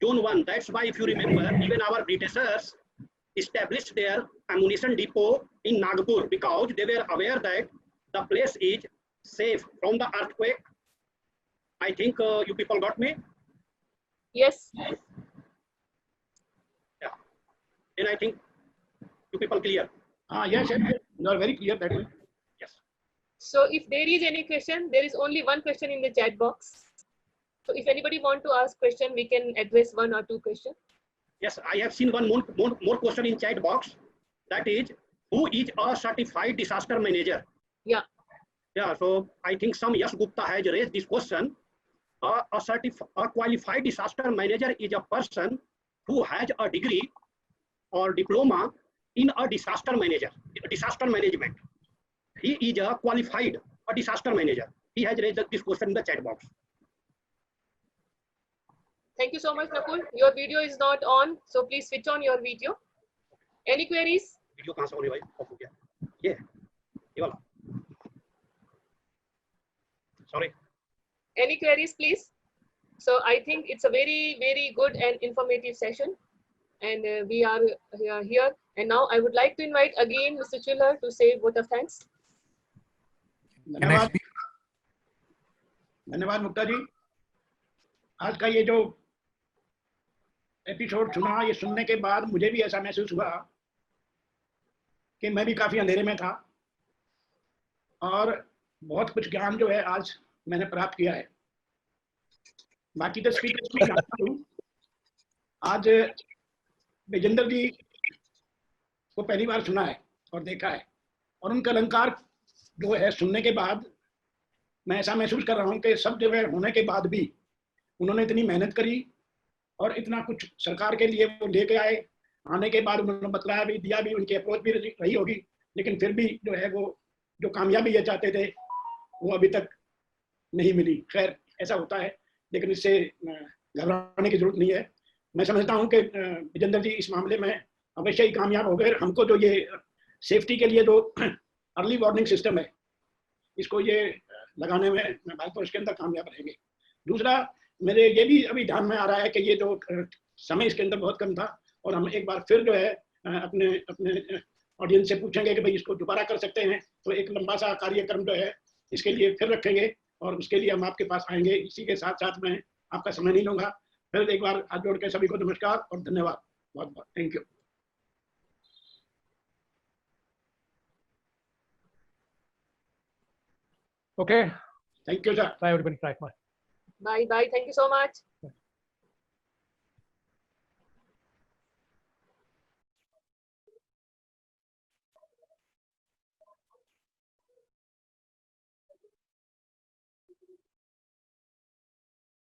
zone 1. That's why if you remember, even our Britishers established their ammunition depot in Nagpur because they were aware that the place is safe from the earthquake. I think you people got me? Yes. Yeah. And I think you people clear? Yes, you are very clear that way. Yes. So if there is any question, there is only one question in the chat box. So if anybody want to ask question, we can address 1 or 2 questions. Yes, I have seen one more question in chat box. That is, who is a certified disaster manager? Yeah. Yeah, so I think some Yash Gupta has raised this question. A qualified disaster manager is a person who has a degree or diploma in a disaster management. He is a qualified disaster manager. He has raised this question in the chat box. Thank you so much, Nakul. Your video is not on, so please switch on your video. Any queries? Video कहाँ से होने भाई? Off हो गया. ये वाला. Sorry. Any queries, please? So I think it's a very, very good and informative session. And we are here. And now I would like to invite again Mr. Chiller to say vote of thanks. धन्यवाद, धन्यवाद मुक्ता जी। आज का ये जो episode सुना, ये सुनने के बाद मुझे भी ऐसा महसूस हुआ कि मैं भी काफी अंधेरे में था और बहुत कुछ ज्ञान जो है आज मैंने प्राप्त किया है। बाकी तो स्पीकर्स भी जानता हूँ। आज विजेंद्र जी को पहली बार सुना है और देखा है, और उनका अलंकार जो है सुनने के बाद मैं ऐसा महसूस कर रहा हूँ कि सब जगह होने के बाद भी उन्होंने इतनी मेहनत करी और इतना कुछ सरकार के लिए वो लेके आए। आने के बाद उन्होंने बतलाया भी, दिया भी, उनकी अप्रोच भी रही होगी, लेकिन फिर भी जो है वो जो कामयाबी ये चाहते थे वो अभी तक नहीं मिली। खैर ऐसा होता है, लेकिन इससे घबराने की जरूरत नहीं है। मैं समझता हूँ कि विजेंद्र जी इस मामले में अवश्य ही कामयाब हो गए। हमको जो ये सेफ्टी के लिए जो अर्ली वार्निंग सिस्टम है, इसको ये लगाने में मैं भाजपा इसके अंदर कामयाब रहेंगे। दूसरा, मेरे ये भी अभी ध्यान में आ रहा है कि ये जो समय इसके अंदर बहुत कम था, और हम एक बार फिर जो है अपने ऑडियंस से पूछेंगे कि भाई इसको दोबारा कर सकते हैं, तो एक लंबा सा कार्यक्रम जो है इसके लिए फिर रखेंगे और उसके लिए हम आपके पास आएंगे। इसी के साथ साथ मैं आपका समय नहीं लूंगा, फिर एक बार हाथ जोड़ के सभी को नमस्कार और धन्यवाद, बहुत बहुत thank you. Okay. Thank you sir. Bye, everybody. Right. Bye. Bye bye. Thank you so much.